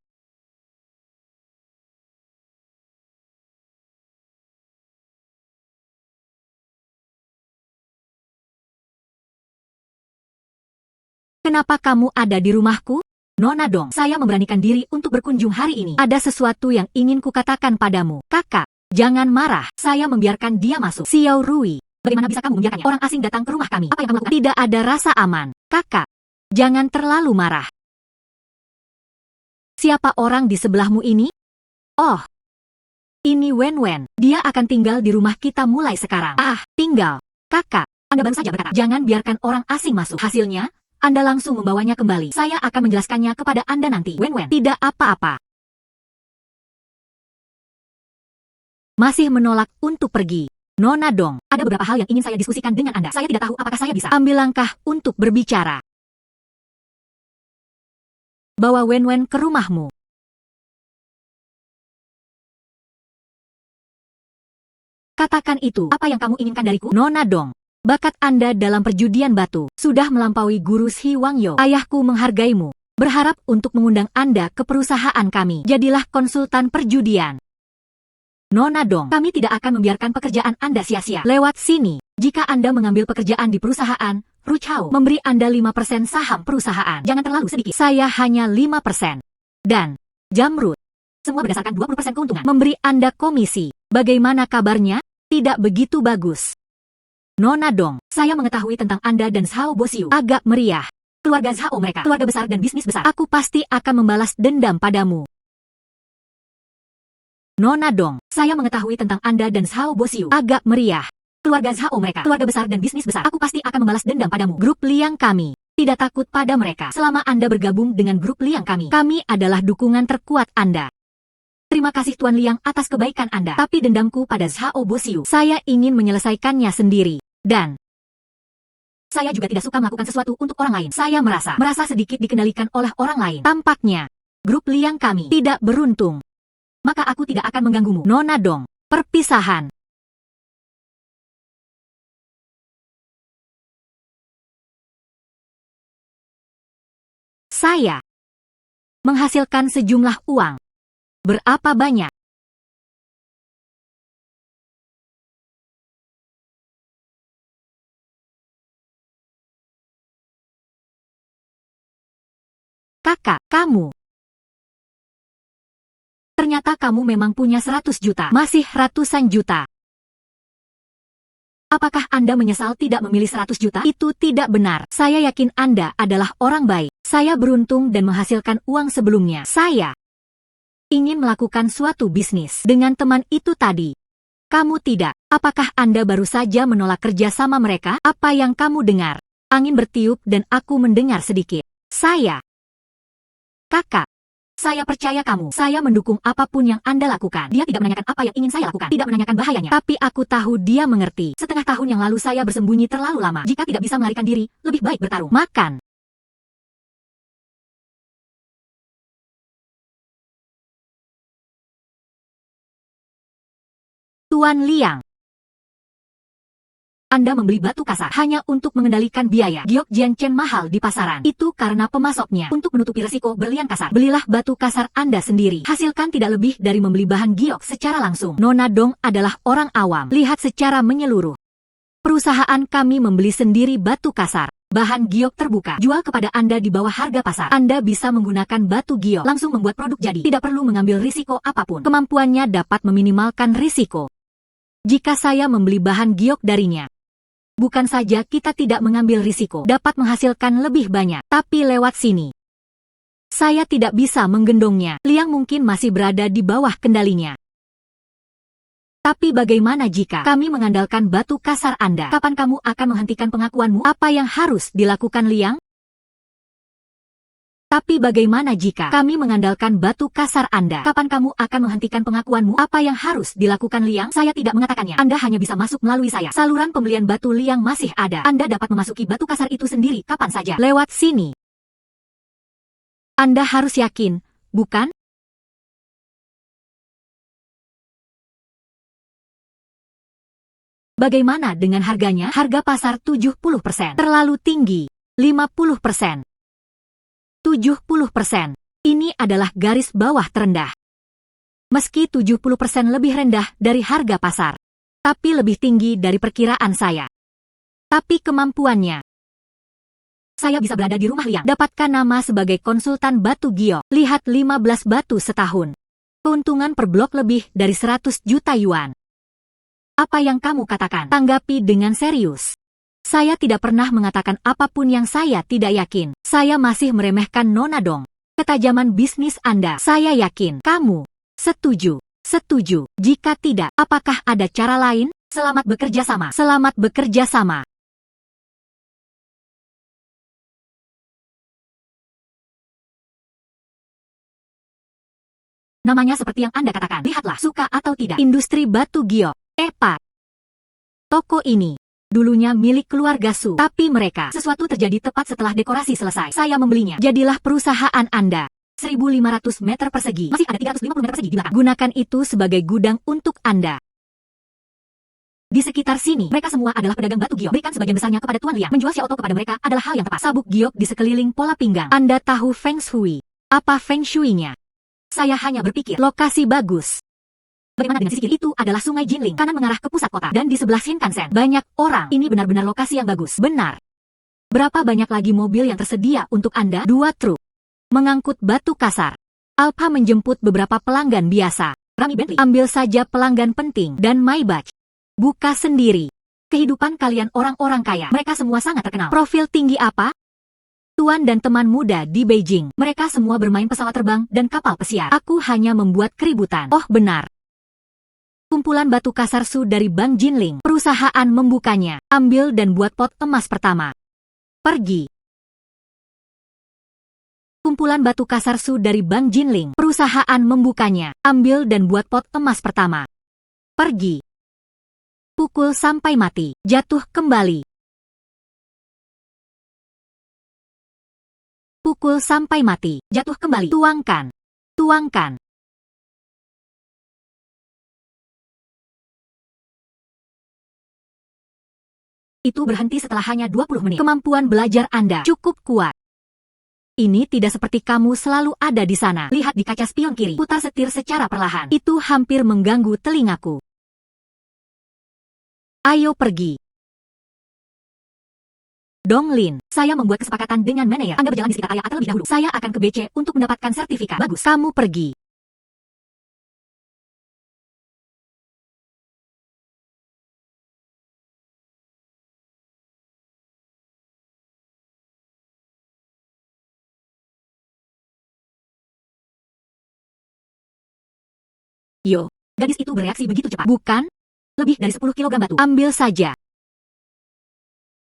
Kenapa kamu ada di rumahku? Nona Dong, saya memberanikan diri untuk berkunjung hari ini. Ada sesuatu yang ingin kukatakan padamu. Kakak, jangan marah. Saya membiarkan dia masuk. Xiao Rui, bagaimana bisa kamu membiarkannya? Orang asing datang ke rumah kami. Apa yang kamu lakukan? Tidak ada rasa aman. Kakak, jangan terlalu marah. Siapa orang di sebelahmu ini? Oh, ini Wen Wen. Dia akan tinggal di rumah kita mulai sekarang. Ah, tinggal. Kakak, Anda baru saja berkata, jangan biarkan orang asing masuk. Hasilnya, Anda langsung membawanya kembali. Saya akan menjelaskannya kepada Anda nanti. Wen Wen, tidak apa-apa. Masih menolak untuk pergi. Nona Dong, ada beberapa hal yang ingin saya diskusikan dengan Anda. Saya tidak tahu apakah saya bisa ambil langkah untuk berbicara. Bawa Wen Wen ke rumahmu. Katakan itu. Apa yang kamu inginkan dariku? Nona Dong, bakat Anda dalam perjudian batu sudah melampaui guru Shi Wangyo. Ayahku menghargaimu. Berharap untuk mengundang Anda ke perusahaan kami. Jadilah konsultan perjudian. Nona Dong, kami tidak akan membiarkan pekerjaan Anda sia-sia. Lewat sini, jika Anda mengambil pekerjaan di perusahaan, Ruchao memberi Anda 5% saham perusahaan. Jangan terlalu sedikit. Saya hanya 5%. Dan, Jamrud, semua berdasarkan 20% keuntungan. Memberi Anda komisi. Bagaimana kabarnya? Tidak begitu bagus. Nona Dong, saya mengetahui tentang Anda dan Zhao Bosiu. Agak meriah. Keluarga Zhao mereka, keluarga besar dan bisnis besar. Aku pasti akan membalas dendam padamu. Nona Dong, saya mengetahui tentang Anda dan Zhao Bosiu. Agak meriah. Keluarga Zhao mereka, keluarga besar dan bisnis besar. Aku pasti akan membalas dendam padamu. Grup Liang kami tidak takut pada mereka. Selama Anda bergabung dengan grup Liang kami adalah dukungan terkuat Anda. Terima kasih Tuan Liang atas kebaikan Anda. Tapi dendamku pada Zhao Bosiu, saya ingin menyelesaikannya sendiri. Dan saya juga tidak suka melakukan sesuatu untuk orang lain. Saya merasa sedikit dikendalikan oleh orang lain. Tampaknya, grup Liang kami tidak beruntung. Maka aku tidak akan mengganggumu. Nona Dong, perpisahan. Saya menghasilkan sejumlah uang. Berapa banyak? Kakak, kamu. Ternyata kamu memang punya 100 juta. Masih ratusan juta. Apakah Anda menyesal tidak memilih 100 juta? Itu tidak benar. Saya yakin Anda adalah orang baik. Saya beruntung dan menghasilkan uang sebelumnya. Saya ingin melakukan suatu bisnis dengan teman itu tadi. Kamu tidak. Apakah Anda baru saja menolak kerja sama mereka? Apa yang kamu dengar? Angin bertiup dan aku mendengar sedikit. Kakak, saya percaya kamu. Saya mendukung apapun yang Anda lakukan. Dia tidak menanyakan apa yang ingin saya lakukan. Tidak menanyakan bahayanya. Tapi aku tahu dia mengerti. Setengah tahun yang lalu saya bersembunyi terlalu lama. Jika tidak bisa melarikan diri, lebih baik bertarung. Makan. Tuan Liang. Anda membeli batu kasar hanya untuk mengendalikan biaya. Giok Jianchen mahal di pasaran. Itu karena pemasoknya. Untuk menutupi resiko berlian kasar, belilah batu kasar Anda sendiri. Hasilkan tidak lebih dari membeli bahan giok secara langsung. Nona Dong adalah orang awam. Lihat secara menyeluruh. Perusahaan kami membeli sendiri batu kasar. Bahan giok terbuka. Jual kepada Anda di bawah harga pasar. Anda bisa menggunakan batu giok langsung membuat produk jadi. Tidak perlu mengambil risiko apapun. Kemampuannya dapat meminimalkan risiko. Jika saya membeli bahan giok darinya, bukan saja kita tidak mengambil risiko, dapat menghasilkan lebih banyak, tapi lewat sini saya tidak bisa menggendongnya. Liang mungkin masih berada di bawah kendalinya. Tapi bagaimana jika kami mengandalkan batu kasar Anda? Kapan kamu akan menghentikan pengakuanmu? Apa yang harus dilakukan Liang? Tapi bagaimana jika kami mengandalkan batu kasar Anda? Kapan kamu akan menghentikan pengakuanmu? Apa yang harus dilakukan Liang? Saya tidak mengatakannya. Anda hanya bisa masuk melalui saya. Saluran pembelian batu Liang masih ada. Anda dapat memasuki batu kasar itu sendiri kapan saja. Lewat sini. Anda harus yakin, bukan? Bagaimana dengan harganya? Harga pasar 70%. Terlalu tinggi. 50%. 70%. Ini adalah garis bawah terendah. Meski 70% lebih rendah dari harga pasar, tapi lebih tinggi dari perkiraan saya. Tapi kemampuannya. Saya bisa berada di rumah Liang. Dapatkan nama sebagai konsultan batu giok. Lihat 15 batu setahun. Keuntungan per blok lebih dari 100 juta yuan. Apa yang kamu katakan? Tanggapi dengan serius. Saya tidak pernah mengatakan apapun yang saya tidak yakin. Saya masih meremehkan Nona Dong. Ketajaman bisnis Anda. Saya yakin kamu setuju. Setuju. Jika tidak, apakah ada cara lain? Selamat bekerja sama. Selamat bekerja sama. Namanya seperti yang Anda katakan. Lihatlah, suka atau tidak. Industri batu giok. Pak. Toko ini dulunya milik keluarga Su, tapi mereka sesuatu terjadi tepat setelah dekorasi selesai. Saya membelinya. Jadilah perusahaan Anda. 1.500 meter persegi. Masih ada 350 meter persegi di belakang. Gunakan itu sebagai gudang untuk Anda. Di sekitar sini, mereka semua adalah pedagang batu giok. Berikan sebagian besarnya kepada Tuan Liang. Menjual Xiaotou kepada mereka adalah hal yang tepat. Sabuk giok di sekeliling pola pinggang. Anda tahu Feng Shui. Apa Feng Shui-nya? Saya hanya berpikir, lokasi bagus. Bagaimana dengan sisi kiri? Itu adalah sungai Jinling, kanan mengarah ke pusat kota, dan di sebelah Shinkansen. Banyak orang. Ini benar-benar lokasi yang bagus. Benar. Berapa banyak lagi mobil yang tersedia untuk Anda? 2 truk mengangkut batu kasar. Alpha menjemput beberapa pelanggan biasa. Rami Bentley, ambil saja pelanggan penting, dan Maybach. Buka sendiri. Kehidupan kalian orang-orang kaya. Mereka semua sangat terkenal. Profil tinggi apa? Tuan dan teman muda di Beijing. Mereka semua bermain pesawat terbang dan kapal pesiar. Aku hanya membuat keributan. Oh benar. Kumpulan batu kasar Su dari Bank Jinling. Perusahaan membukanya. Ambil dan buat pot emas pertama. Pergi. Kumpulan batu kasar Su dari Bank Jinling. Perusahaan membukanya. Ambil dan buat pot emas pertama. Pergi. Pukul sampai mati. Jatuh kembali. Pukul sampai mati. Jatuh kembali. Tuangkan. Tuangkan. Itu berhenti setelah hanya 20 menit. Kemampuan belajar Anda cukup kuat. ini tidak seperti kamu selalu ada di sana. Lihat di kaca spion kiri, putar setir secara perlahan. Itu hampir mengganggu telingaku. Ayo pergi. Donglin, saya membuat kesepakatan dengan manajer. Anda berjalan di sekitar area atau lebih dahulu. Saya akan ke BC untuk mendapatkan sertifikat. Bagus, kamu pergi. Yo, gadis itu bereaksi begitu cepat. Bukan? Lebih dari 10 kilogram batu. Ambil saja.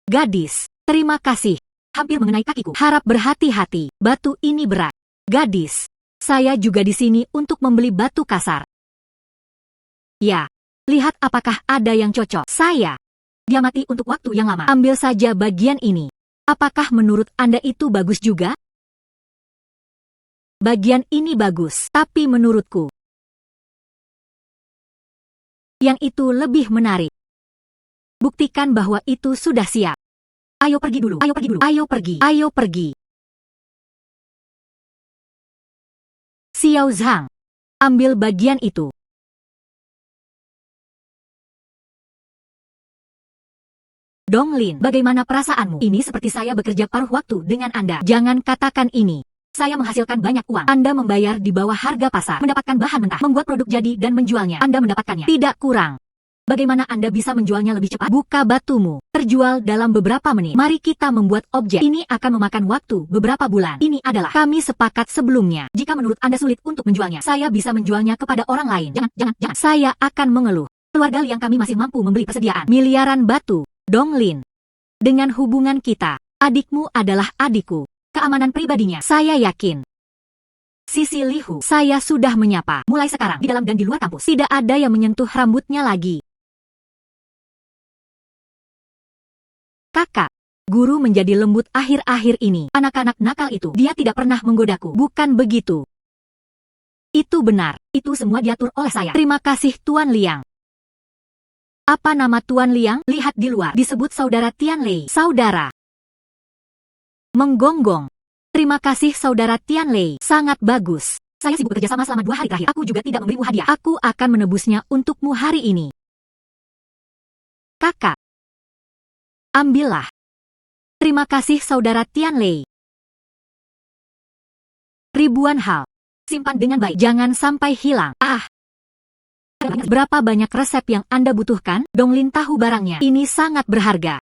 Gadis, terima kasih. Hampir mengenai kakiku. Harap berhati-hati, batu ini berat. Gadis, saya juga di sini untuk membeli batu kasar. Ya, lihat apakah ada yang cocok. Saya. Dia mati untuk waktu yang lama. Ambil saja bagian ini. Apakah menurut Anda itu bagus juga? Bagian ini bagus, tapi menurutku yang itu lebih menarik. Buktikan bahwa itu sudah siap. Ayo pergi dulu, ayo pergi dulu, ayo pergi, ayo pergi. Xiao Zhang, ambil bagian itu. Donglin, bagaimana perasaanmu? Ini seperti saya bekerja paruh waktu dengan Anda. Jangan katakan ini. Saya menghasilkan banyak uang. Anda membayar di bawah harga pasar, mendapatkan bahan mentah, membuat produk jadi dan menjualnya. Anda mendapatkannya tidak kurang. Bagaimana Anda bisa menjualnya lebih cepat? Buka batumu. Terjual dalam beberapa menit. Mari kita membuat objek. Ini akan memakan waktu beberapa bulan. Ini adalah kami sepakat sebelumnya. Jika menurut Anda sulit untuk menjualnya, saya bisa menjualnya kepada orang lain. Jangan. Saya akan mengeluh. Keluarga yang kami masih mampu membeli persediaan miliaran batu. Donglin, dengan hubungan kita, adikmu adalah adikku. Keamanan pribadinya, saya yakin. Sisi Lihu, saya sudah menyapa. Mulai sekarang, di dalam dan di luar kampus, tidak ada yang menyentuh rambutnya lagi. Kakak, guru menjadi lembut akhir-akhir ini. Anak-anak nakal itu, dia tidak pernah menggodaku. Bukan begitu. Itu benar. Itu semua diatur oleh saya. Terima kasih Tuan Liang. Apa nama Tuan Liang? Lihat di luar. Disebut Saudara Tianlei. Saudara. Menggonggong. Terima kasih Saudara Tianlei. Sangat bagus. Saya sibuk bekerja sama selama 2 hari terakhir. Aku juga tidak memberimu hadiah. Aku akan menebusnya untukmu hari ini. Kakak. Ambillah. Terima kasih Saudara Tianlei. Ribuan hal. Simpan dengan baik. Jangan sampai hilang. Berapa banyak resep yang Anda butuhkan? Donglin tahu barangnya. Ini sangat berharga.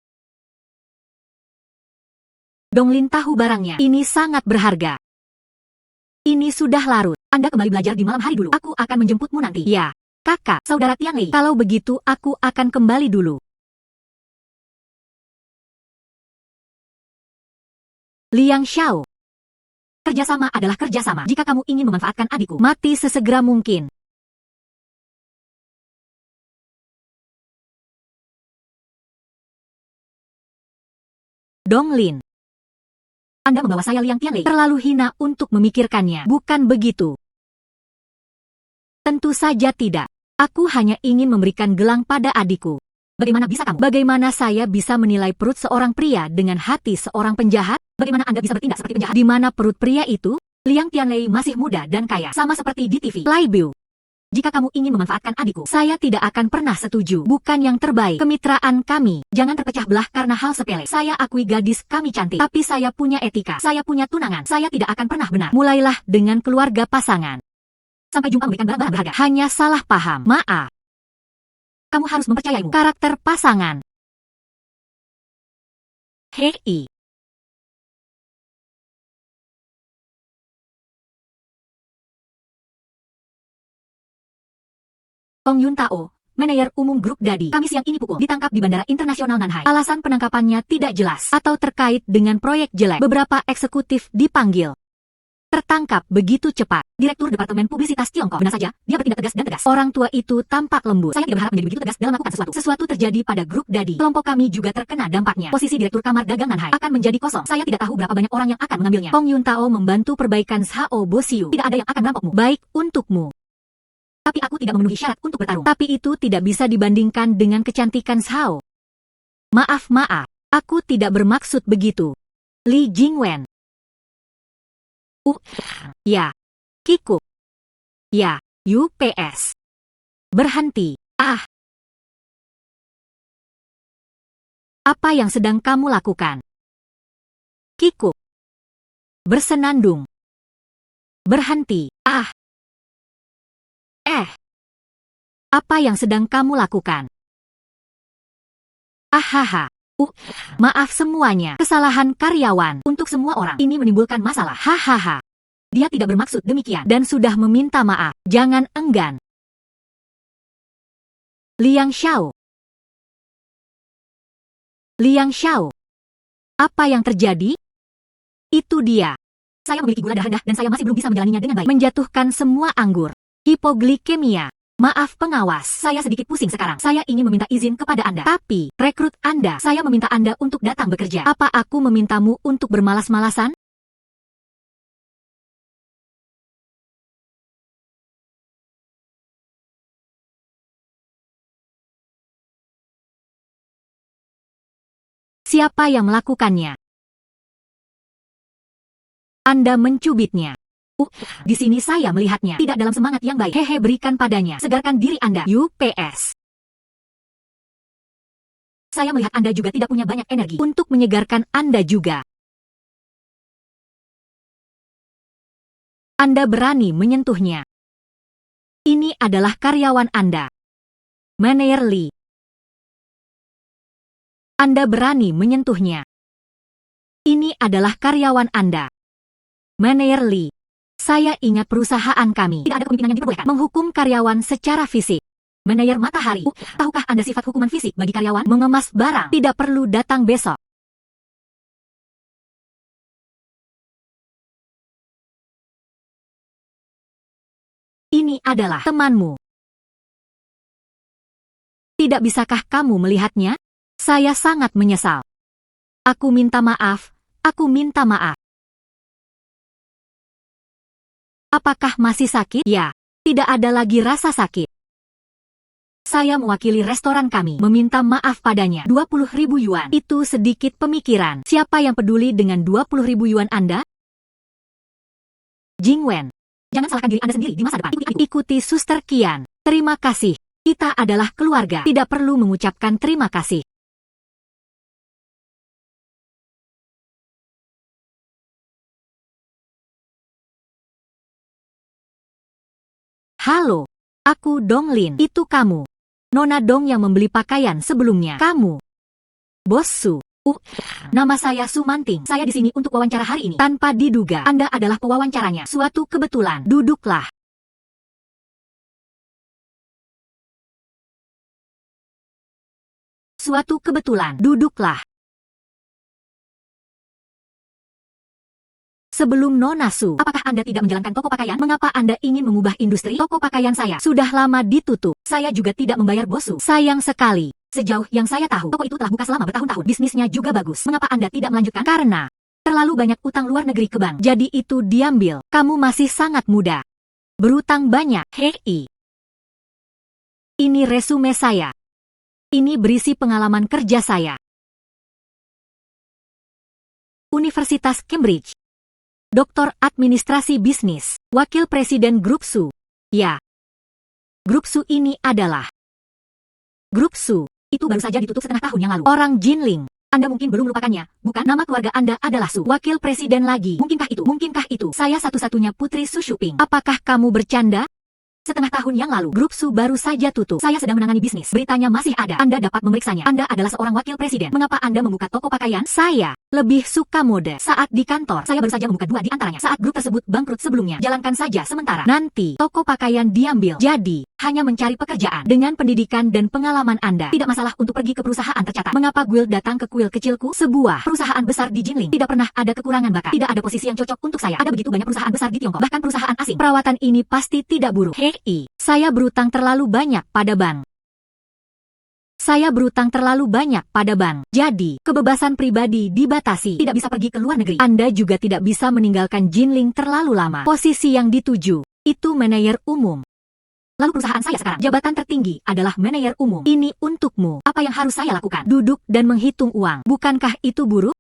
Donglin tahu barangnya. Ini sangat berharga. Ini sudah larut. Anda kembali belajar di malam hari dulu. Aku akan menjemputmu nanti. Ya, kakak, Saudara Tianlei. Kalau begitu aku akan kembali dulu. Liang Xiao. Kerjasama adalah kerjasama. Jika kamu ingin memanfaatkan adikku, mati sesegera mungkin. Donglin. Anda membawa saya Liang Tianlei. Terlalu hina untuk memikirkannya. Bukan begitu. Tentu saja tidak. Aku hanya ingin memberikan gelang pada adikku. Bagaimana bisa kamu? Bagaimana saya bisa menilai perut seorang pria dengan hati seorang penjahat? Bagaimana Anda bisa bertindak seperti penjahat? Di mana perut pria itu? Liang Tianlei masih muda dan kaya. Sama seperti di TV. Lai Biu. Jika kamu ingin memanfaatkan adikku, saya tidak akan pernah setuju. Bukan yang terbaik. Kemitraan kami. Jangan terpecah belah karena hal sepele. Saya akui gadis kami cantik. Tapi saya punya etika. Saya punya tunangan. Saya tidak akan pernah benar. Mulailah dengan keluarga pasangan. Sampai jumpa memberikan barang-barang berharga. Hanya salah paham. Maaf. Kamu harus mempercayaimu. Karakter pasangan. Hei. Kong Yun Tao, manajer umum grup Dadi, Kamis siang ini pukul, ditangkap di Bandara Internasional Nanhai. Alasan penangkapannya tidak jelas atau terkait dengan proyek jelek. Beberapa eksekutif dipanggil. Tertangkap begitu cepat. Direktur Departemen Publisitas Tiongkok. Benar saja, dia bertindak tegas dan tegas. Orang tua itu tampak lembut. Saya tidak berharap menjadi begitu tegas dalam melakukan sesuatu. Sesuatu terjadi pada grup Dadi. Kelompok kami juga terkena dampaknya. Posisi Direktur Kamar Dagang Nanhai akan menjadi kosong. Saya tidak tahu berapa banyak orang yang akan mengambilnya. Kong Yun Tao membantu perbaikan Shao Bosiu. Tidak ada yang akan merampokmu. Baik untukmu. Tapi aku tidak memenuhi syarat untuk bertarung. Tapi itu tidak bisa dibandingkan dengan kecantikan Shao. Maaf, aku tidak bermaksud begitu. Li Jingwen. Ya. Kikuk. Ya. UPS. Berhenti. Apa yang sedang kamu lakukan? Kikuk. Bersenandung. Berhenti. Apa yang sedang kamu lakukan? Ahaha. Maaf semuanya. Kesalahan karyawan. Untuk semua orang ini menimbulkan masalah. Hahaha. Dia tidak bermaksud demikian dan sudah meminta maaf. Jangan enggan. Liang Xiao. Liang Xiao. Apa yang terjadi? Itu dia. Saya memiliki gula darah rendah dan saya masih belum bisa menjalaninya dengan baik. Menjatuhkan semua anggur. Hipoglikemia. Maaf pengawas, saya sedikit pusing sekarang. Saya ingin meminta izin kepada Anda. Tapi, rekrut Anda, saya meminta Anda untuk datang bekerja. Apa aku memintamu untuk bermalas-malasan? Siapa yang melakukannya? Anda mencubitnya. Di sini saya melihatnya. Tidak dalam semangat yang baik. Hehe, berikan padanya. Segarkan diri Anda. UPS. Saya melihat Anda juga tidak punya banyak energi. Untuk menyegarkan Anda juga. Anda berani menyentuhnya. Ini adalah karyawan Anda. Manager Lee. Anda berani menyentuhnya. Ini adalah karyawan Anda. Manager Lee. Saya ingat perusahaan kami. Tidak ada kepemimpinan yang diperbolehkan. Menghukum karyawan secara fisik. Manajer Matahari. Tahukah Anda sifat hukuman fisik bagi karyawan? Mengemas barang. Tidak perlu datang besok. Ini adalah temanmu. Tidak bisakah kamu melihatnya? Saya sangat menyesal. Aku minta maaf. Aku minta maaf. Apakah masih sakit? Ya, tidak ada lagi rasa sakit. Saya mewakili restoran kami, meminta maaf padanya. 20.000 yuan. Itu sedikit pemikiran. Siapa yang peduli dengan 20.000 yuan Anda? Jingwen. Jangan salahkan diri Anda sendiri di masa depan. Ikuti Suster Qian. Terima kasih. Kita adalah keluarga. Tidak perlu mengucapkan terima kasih. Halo, aku Dong Lin. Itu kamu. Nona Dong yang membeli pakaian sebelumnya. Kamu. Bos Su. Nama saya Su Manting. Saya di sini untuk wawancara hari ini. Tanpa diduga, Anda adalah pewawancaranya. Suatu kebetulan. Duduklah. Suatu kebetulan. Duduklah. Sebelum Nona Su, apakah Anda tidak menjalankan toko pakaian? Mengapa Anda ingin mengubah industri? Toko pakaian saya sudah lama ditutup. Saya juga tidak membayar bos Su. Sayang sekali. Sejauh yang saya tahu, toko itu telah buka selama bertahun-tahun. Bisnisnya juga bagus. Mengapa Anda tidak melanjutkan? Karena terlalu banyak utang luar negeri ke bank. Jadi itu diambil. Kamu masih sangat muda. Berutang banyak. Hei. Ini resume saya. Ini berisi pengalaman kerja saya. Universitas Cambridge. Doktor Administrasi Bisnis, Wakil Presiden Grup Su. Ya. Grup Su ini adalah Grup Su. Itu baru saja ditutup setengah tahun yang lalu. Orang Jinling. Anda mungkin belum melupakannya. Bukan, nama keluarga Anda adalah Su. Wakil Presiden lagi. Mungkinkah itu? Mungkinkah itu? Saya satu-satunya putri Su Shuping. Apakah kamu bercanda? Setengah tahun yang lalu, Grup Su baru saja tutup. Saya sedang menangani bisnis. Beritanya masih ada. Anda dapat memeriksanya. Anda adalah seorang wakil presiden. Mengapa Anda membuka toko pakaian? Saya lebih suka mode. Saat di kantor, saya baru saja membuka 2 di antaranya. Saat grup tersebut bangkrut sebelumnya, jalankan saja sementara. Nanti, toko pakaian diambil. Jadi, hanya mencari pekerjaan. Dengan pendidikan dan pengalaman Anda, tidak masalah untuk pergi ke perusahaan tercatat. Mengapa Guild datang ke kuil kecilku? Sebuah perusahaan besar di Jinling. Tidak pernah ada kekurangan bakat. Tidak ada posisi yang cocok untuk saya. Ada begitu banyak perusahaan besar di Tiongkok. Bahkan perusahaan asing. Perawatan ini pasti tidak buruk. Hei, saya berutang terlalu banyak pada bank. Saya berutang terlalu banyak pada bank. Jadi, kebebasan pribadi dibatasi. Tidak bisa pergi ke luar negeri. Anda juga tidak bisa meninggalkan Jinling terlalu lama. Posisi yang dituju, itu manajer umum. Lalu perusahaan saya sekarang, jabatan tertinggi adalah manajer umum. Ini untukmu. Apa yang harus saya lakukan? Duduk dan menghitung uang. Bukankah itu buruk?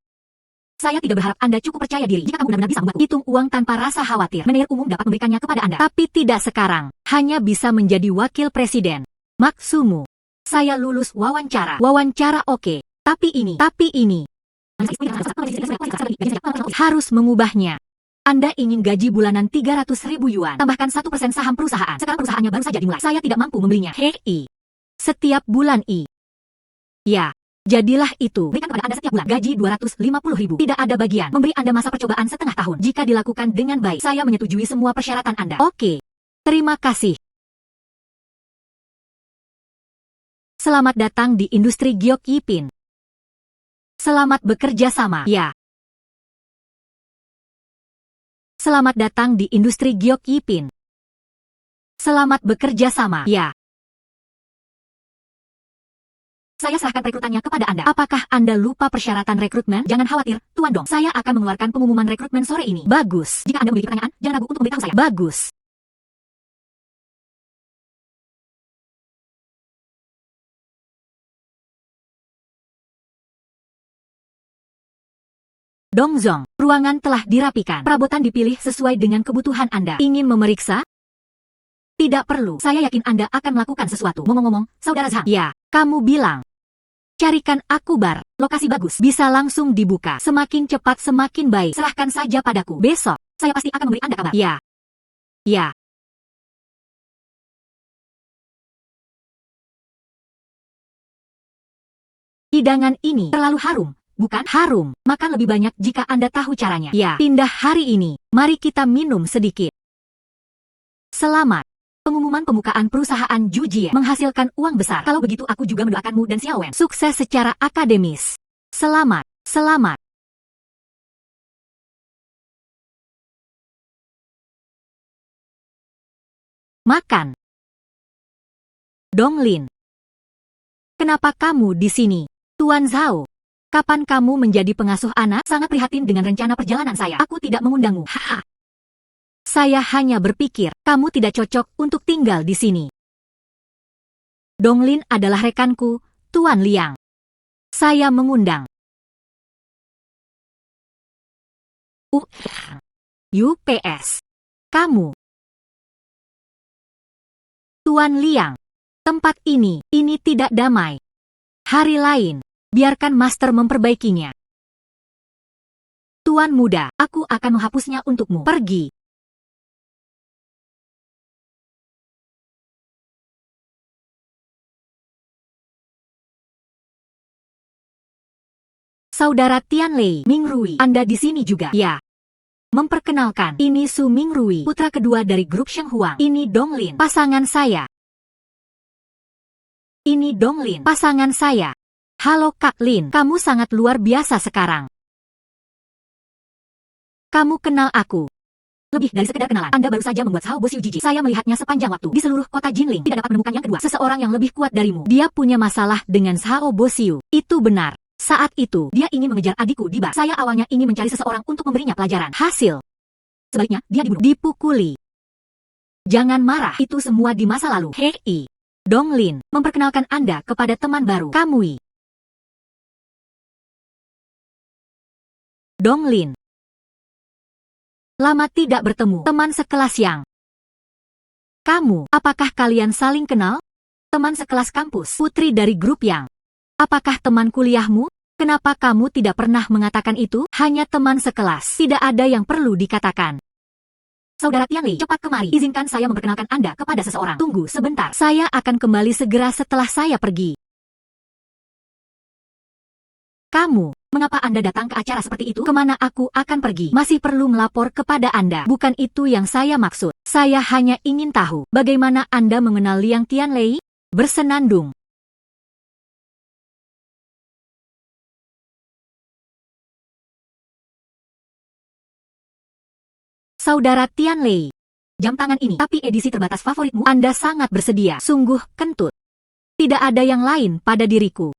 Saya tidak berharap Anda cukup percaya diri jika kamu benar-benar bisa membuatku hitung uang tanpa rasa khawatir. Manajer umum dapat memberikannya kepada Anda. Tapi tidak sekarang. Hanya bisa menjadi wakil presiden. Maksumu. Saya lulus wawancara. Wawancara oke. Tapi ini. Harus mengubahnya. Anda ingin gaji bulanan 300.000 yuan. Tambahkan 1% saham perusahaan. Sekarang perusahaannya baru saja dimulai. Saya tidak mampu membelinya. Hei. Setiap bulan Ya. Jadilah itu. Berikan kepada Anda setiap bulan gaji 250.000. Tidak ada bagian. Memberi Anda masa percobaan setengah tahun. Jika dilakukan dengan baik, saya menyetujui semua persyaratan Anda. Oke. Terima kasih. Selamat datang di industri giok Yipin. Selamat bekerja sama. Ya. Selamat datang di industri giok Yipin. Selamat bekerja sama. Ya. Saya serahkan rekrutannya kepada Anda. Apakah Anda lupa persyaratan rekrutmen? Jangan khawatir, Tuan Dong. Saya akan mengeluarkan pengumuman rekrutmen sore ini. Bagus. Jika Anda memiliki pertanyaan, jangan ragu untuk memberitahu saya. Bagus. Dongzong, ruangan telah dirapikan. Perabotan dipilih sesuai dengan kebutuhan Anda. Ingin memeriksa? Tidak perlu. Saya yakin Anda akan melakukan sesuatu. Ngomong-ngomong, Saudara Zhang. Ya, kamu bilang. Carikan aku bar. Lokasi bagus. Bisa langsung dibuka. Semakin cepat semakin baik. Serahkan saja padaku. Besok, saya pasti akan memberi Anda kabar. Ya. Ya. Hidangan ini terlalu harum. Bukan harum, makan lebih banyak jika Anda tahu caranya. Ya, pindah hari ini. Mari kita minum sedikit. Selamat. Pengumuman pembukaan perusahaan Jujie menghasilkan uang besar. Kalau begitu aku juga mendoakanmu dan Xiaowen sukses secara akademis. Selamat. Selamat. Makan. Donglin. Kenapa kamu di sini? Tuan Zhao. Kapan kamu menjadi pengasuh anak? Sangat prihatin dengan rencana perjalanan saya. Aku tidak mengundangmu. Haha. Saya hanya berpikir, kamu tidak cocok untuk tinggal di sini. Donglin adalah rekanku, Tuan Liang. Saya mengundang. UPS. Kamu. Tuan Liang. Tempat ini tidak damai. Hari lain, biarkan Master memperbaikinya. Tuan muda, aku akan menghapusnya untukmu. Pergi. Saudara Tianlei, Mingrui, Anda di sini juga? Ya. Memperkenalkan, ini Su Mingrui, putra kedua dari grup Sheng Huang. Ini Donglin, pasangan saya. Ini Donglin, pasangan saya. Halo Kak Lin, kamu sangat luar biasa sekarang. Kamu kenal aku. Lebih dari sekedar kenalan, Anda baru saja membuat Zhao Bosiu jijik. Saya melihatnya sepanjang waktu. Di seluruh kota Jinling, tidak dapat menemukan yang kedua. Seseorang yang lebih kuat darimu. Dia punya masalah dengan Zhao Bosiu. Itu benar. Saat itu, dia ingin mengejar adikku di bar. Saya awalnya ingin mencari seseorang untuk memberinya pelajaran. Hasil. Sebaliknya, dia dibunuh. Dipukuli. Jangan marah, itu semua di masa lalu. Hei. Donglin, memperkenalkan Anda kepada teman baru. Kamui. Donglin. Lama tidak bertemu. Teman sekelas yang. Kamu, apakah kalian saling kenal? Teman sekelas kampus. Putri dari grup yang. Apakah teman kuliahmu? Kenapa kamu tidak pernah mengatakan itu? Hanya teman sekelas. Tidak ada yang perlu dikatakan. Saudara Tianlei, cepat kemari. Izinkan saya memperkenalkan Anda kepada seseorang. Tunggu sebentar. Saya akan kembali segera setelah saya pergi. Kamu, mengapa Anda datang ke acara seperti itu? Kemana aku akan pergi? Masih perlu melapor kepada Anda. Bukan itu yang saya maksud. Saya hanya ingin tahu, bagaimana Anda mengenal Liang Tianlei? Bersenandung. Saudara Tianlei. Jam tangan ini, tapi edisi terbatas favoritmu. Anda sangat bersedia. Sungguh kentut. Tidak ada yang lain pada diriku.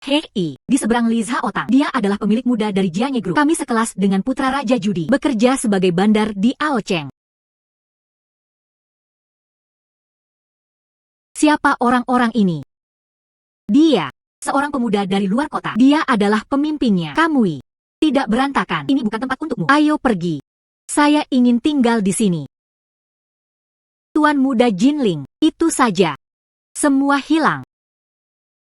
Hei, di seberang Li Zhaotang. Dia adalah pemilik muda dari Jianye Group. Kami sekelas dengan putra Raja Judi. Bekerja sebagai bandar di Aocheng. Siapa orang-orang ini? Dia, seorang pemuda dari luar kota. Dia adalah pemimpinnya. Kamui. Tidak berantakan. Ini bukan tempat untukmu. Ayo pergi. Saya ingin tinggal di sini. Tuan Muda Jinling, itu saja. Semua hilang.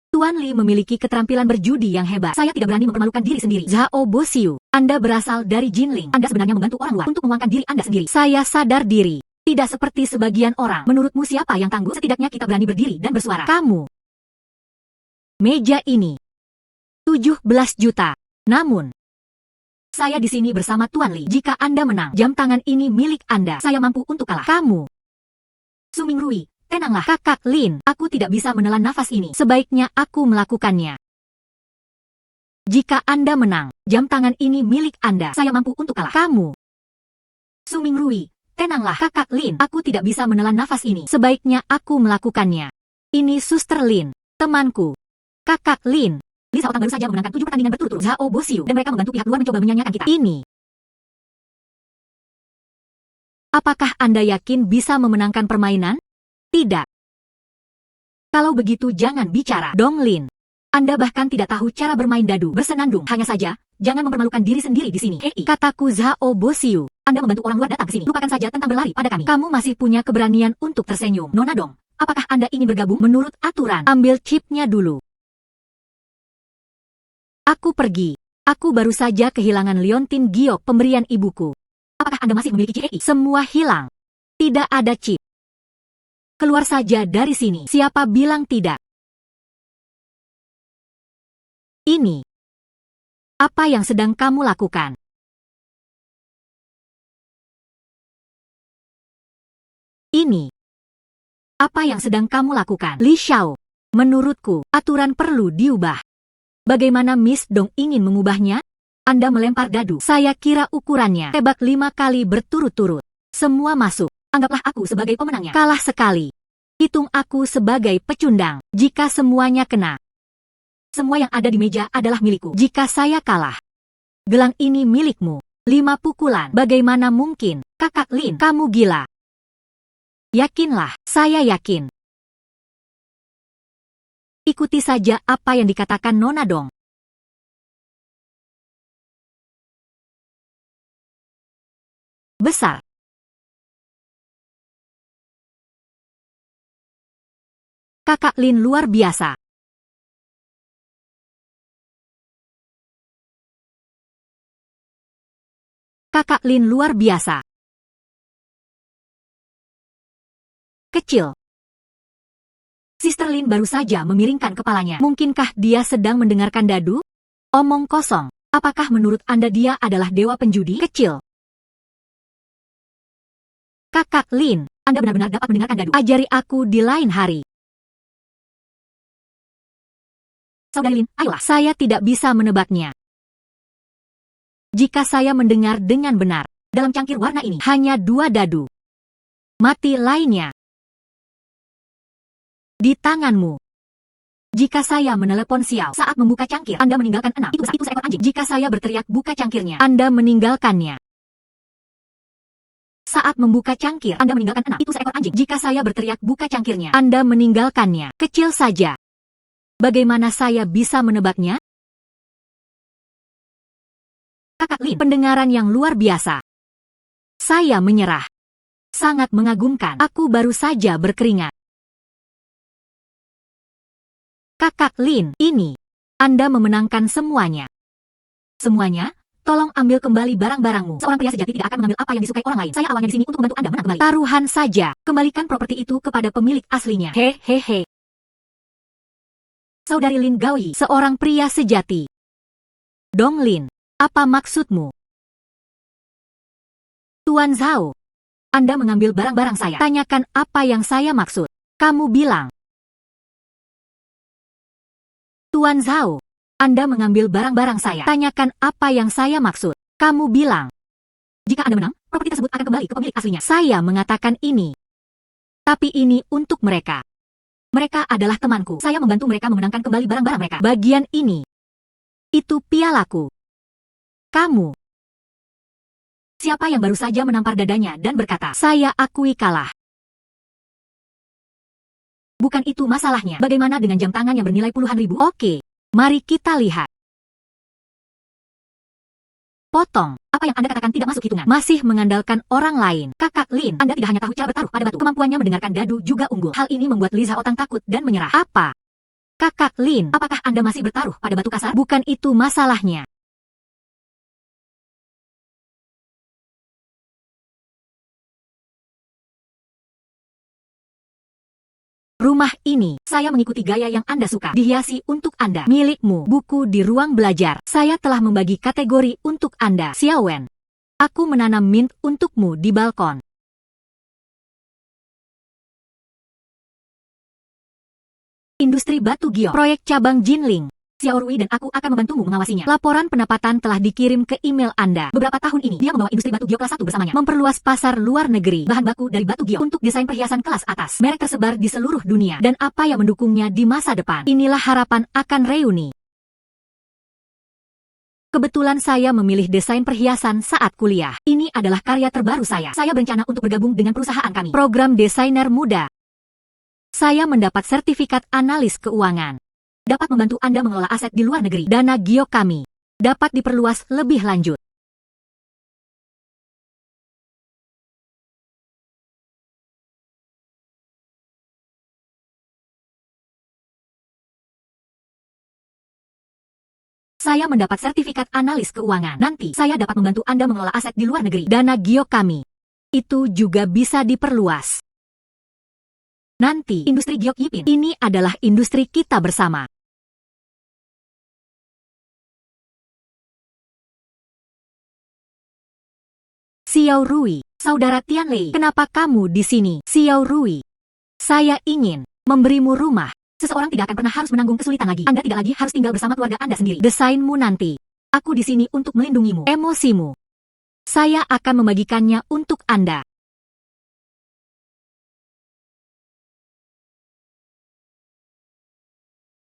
Tuan Li memiliki keterampilan berjudi yang hebat. Saya tidak berani mempermalukan diri sendiri. Zhao Bosiu, Anda berasal dari Jinling. Anda sebenarnya membantu orang luar untuk menguangkan diri Anda sendiri. Saya sadar diri. Tidak seperti sebagian orang. Menurutmu siapa yang tangguh? Setidaknya kita berani berdiri dan bersuara. Kamu. Meja ini. 17 juta. Namun, saya di sini bersama Tuan Li. Jika Anda menang, jam tangan ini milik Anda. Saya mampu untuk kalah. Kamu. Su Mingrui. Tenanglah, Kakak Lin. Aku tidak bisa menelan nafas ini. Sebaiknya aku melakukannya. Jika Anda menang, jam tangan ini milik Anda. Saya mampu untuk kalah. Kamu. Su Mingrui. Tenanglah, Kakak Lin. Aku tidak bisa menelan nafas ini. Sebaiknya aku melakukannya. Ini Suster Lin, temanku. Kakak Lin. Li Xiaotang baru saja memenangkan 7 pertandingan berturut-turut. Zhao Bosiu dan mereka membantu pihak luar mencoba menyanyiakan kita. Ini. Apakah Anda yakin bisa memenangkan permainan? Tidak. Kalau begitu jangan bicara. Dong Lin. Anda bahkan tidak tahu cara bermain dadu. Bersenandung. Hanya saja, jangan mempermalukan diri sendiri di sini. Hei, kataku Zhao Bosiu. Anda membantu orang luar datang ke sini. Lupakan saja tentang berlari pada kami. Kamu masih punya keberanian untuk tersenyum. Nona Dong, apakah Anda ingin bergabung? Menurut aturan, ambil chipnya dulu. Aku pergi. Aku baru saja kehilangan Liontin Giok, pemberian ibuku. Apakah Anda masih memiliki chip? Semua hilang. Tidak ada chip. Keluar saja dari sini. Siapa bilang tidak? Ini. Apa yang sedang kamu lakukan? Ini. Apa yang sedang kamu lakukan? Li Xiao. Menurutku, aturan perlu diubah. Bagaimana Miss Dong ingin mengubahnya? Anda melempar dadu. Saya kira ukurannya tebak 5 kali berturut-turut. Semua masuk. Anggaplah aku sebagai pemenangnya. Kalah sekali. Hitung aku sebagai pecundang. Jika semuanya kena. Semua yang ada di meja adalah milikku. Jika saya kalah. Gelang ini milikmu. 5 pukulan. Bagaimana mungkin? Kakak Lin, kamu gila. Yakinlah, saya yakin. Ikuti saja apa yang dikatakan Nona Dong. Besar. Kakak Lin luar biasa. Kakak Lin luar biasa. Kecil. Sister Lin baru saja memiringkan kepalanya. Mungkinkah dia sedang mendengarkan dadu? Omong kosong. Apakah menurut Anda dia adalah dewa penjudi? Kecil. Kakak Lin, Anda benar-benar dapat mendengarkan dadu. Ajari aku di lain hari. Saudari Lin, ayolah. Saya tidak bisa menebaknya. Jika saya mendengar dengan benar, dalam cangkir warna ini hanya 2 dadu. Mati lainnya. Di tanganmu. Jika saya menelepon Xiao saat membuka cangkir, Anda meninggalkan 6. Itu seekor anjing. Jika saya berteriak buka cangkirnya, Anda meninggalkannya. Saat membuka cangkir, Anda meninggalkan 6. Itu seekor anjing. Jika saya berteriak buka cangkirnya, Anda meninggalkannya. Kecil saja. Bagaimana saya bisa menebaknya? Kakak Lin, pendengaran yang luar biasa. Saya menyerah. Sangat mengagumkan. Aku baru saja berkeringat. Kakak Lin, ini. Anda memenangkan semuanya. Semuanya? Tolong ambil kembali barang-barangmu. Seorang pria sejati tidak akan mengambil apa yang disukai orang lain. Saya awalnya di sini untuk membantu Anda menang kembali. Taruhan saja. Kembalikan properti itu kepada pemilik aslinya. Hehehe. Saudari Lin Gaoyi, seorang pria sejati. Dong Lin, apa maksudmu? Tuan Zhao, Anda mengambil barang-barang saya. Tanyakan apa yang saya maksud. Kamu bilang. Tuan Zhao, Anda mengambil barang-barang saya. Tanyakan apa yang saya maksud. Kamu bilang. Jika Anda menang, properti tersebut akan kembali ke pemilik aslinya. Saya mengatakan ini. Tapi ini untuk mereka. Mereka adalah temanku. Saya membantu mereka memenangkan kembali barang-barang mereka. Bagian ini. Itu pialaku. Kamu. Siapa yang baru saja menampar dadanya dan berkata, saya akui kalah. Bukan itu masalahnya. Bagaimana dengan jam tangan yang bernilai puluhan ribu? Oke, mari kita lihat. Potong. Apa yang Anda katakan tidak masuk hitungan. Masih mengandalkan orang lain. Kakak Lin, Anda tidak hanya tahu cara bertaruh pada batu. Kemampuannya mendengarkan dadu juga unggul. Hal ini membuat Li Zhaotang takut dan menyerah. Apa? Kakak Lin, apakah Anda masih bertaruh pada batu kasar? Bukan itu masalahnya. Rumah ini, saya mengikuti gaya yang Anda suka. Dihiasi untuk Anda. Milikmu, buku di ruang belajar. Saya telah membagi kategori untuk Anda. Xiaowen, aku menanam mint untukmu di balkon. Industri batu giok. Proyek cabang Jinling. Xiao Rui dan aku akan membantumu mengawasinya. Laporan pendapatan telah dikirim ke email Anda. Beberapa tahun ini, dia membawa industri batu giok kelas 1 bersamanya. Memperluas pasar luar negeri. Bahan baku dari batu giok untuk desain perhiasan kelas atas. Merek tersebar di seluruh dunia. Dan apa yang mendukungnya di masa depan. Inilah harapan akan reuni. Kebetulan saya memilih desain perhiasan saat kuliah. Ini adalah karya terbaru saya. Saya berencana untuk bergabung dengan perusahaan kami. Program desainer muda. Saya mendapat sertifikat analis keuangan. Dapat membantu Anda mengelola aset di luar negeri. Dana giok kami dapat diperluas lebih lanjut. Saya mendapat sertifikat analis keuangan. Nanti saya dapat membantu Anda mengelola aset di luar negeri. Dana giok kami itu juga bisa diperluas. Nanti industri giok Yipin ini adalah industri kita bersama. Xiao Rui, saudara Tianlei, kenapa kamu di sini? Xiao Rui, saya ingin memberimu rumah. Seseorang tidak akan pernah harus menanggung kesulitan lagi. Anda tidak lagi harus tinggal bersama keluarga Anda sendiri. Desainmu nanti. Aku di sini untuk melindungimu. Emosimu. Saya akan membagikannya untuk Anda.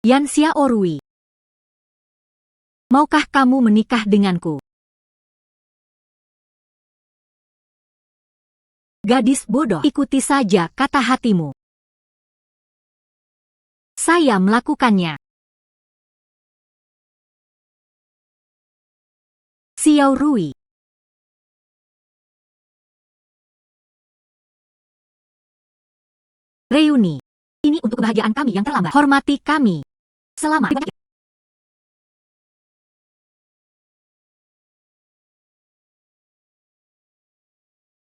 Yan Xiao Rui, maukah kamu menikah denganku? Gadis bodoh, ikuti saja kata hatimu. Saya melakukannya. Xiao Rui. Reuni. Ini untuk kebahagiaan kami yang terlambat. Hormati kami. Selamat.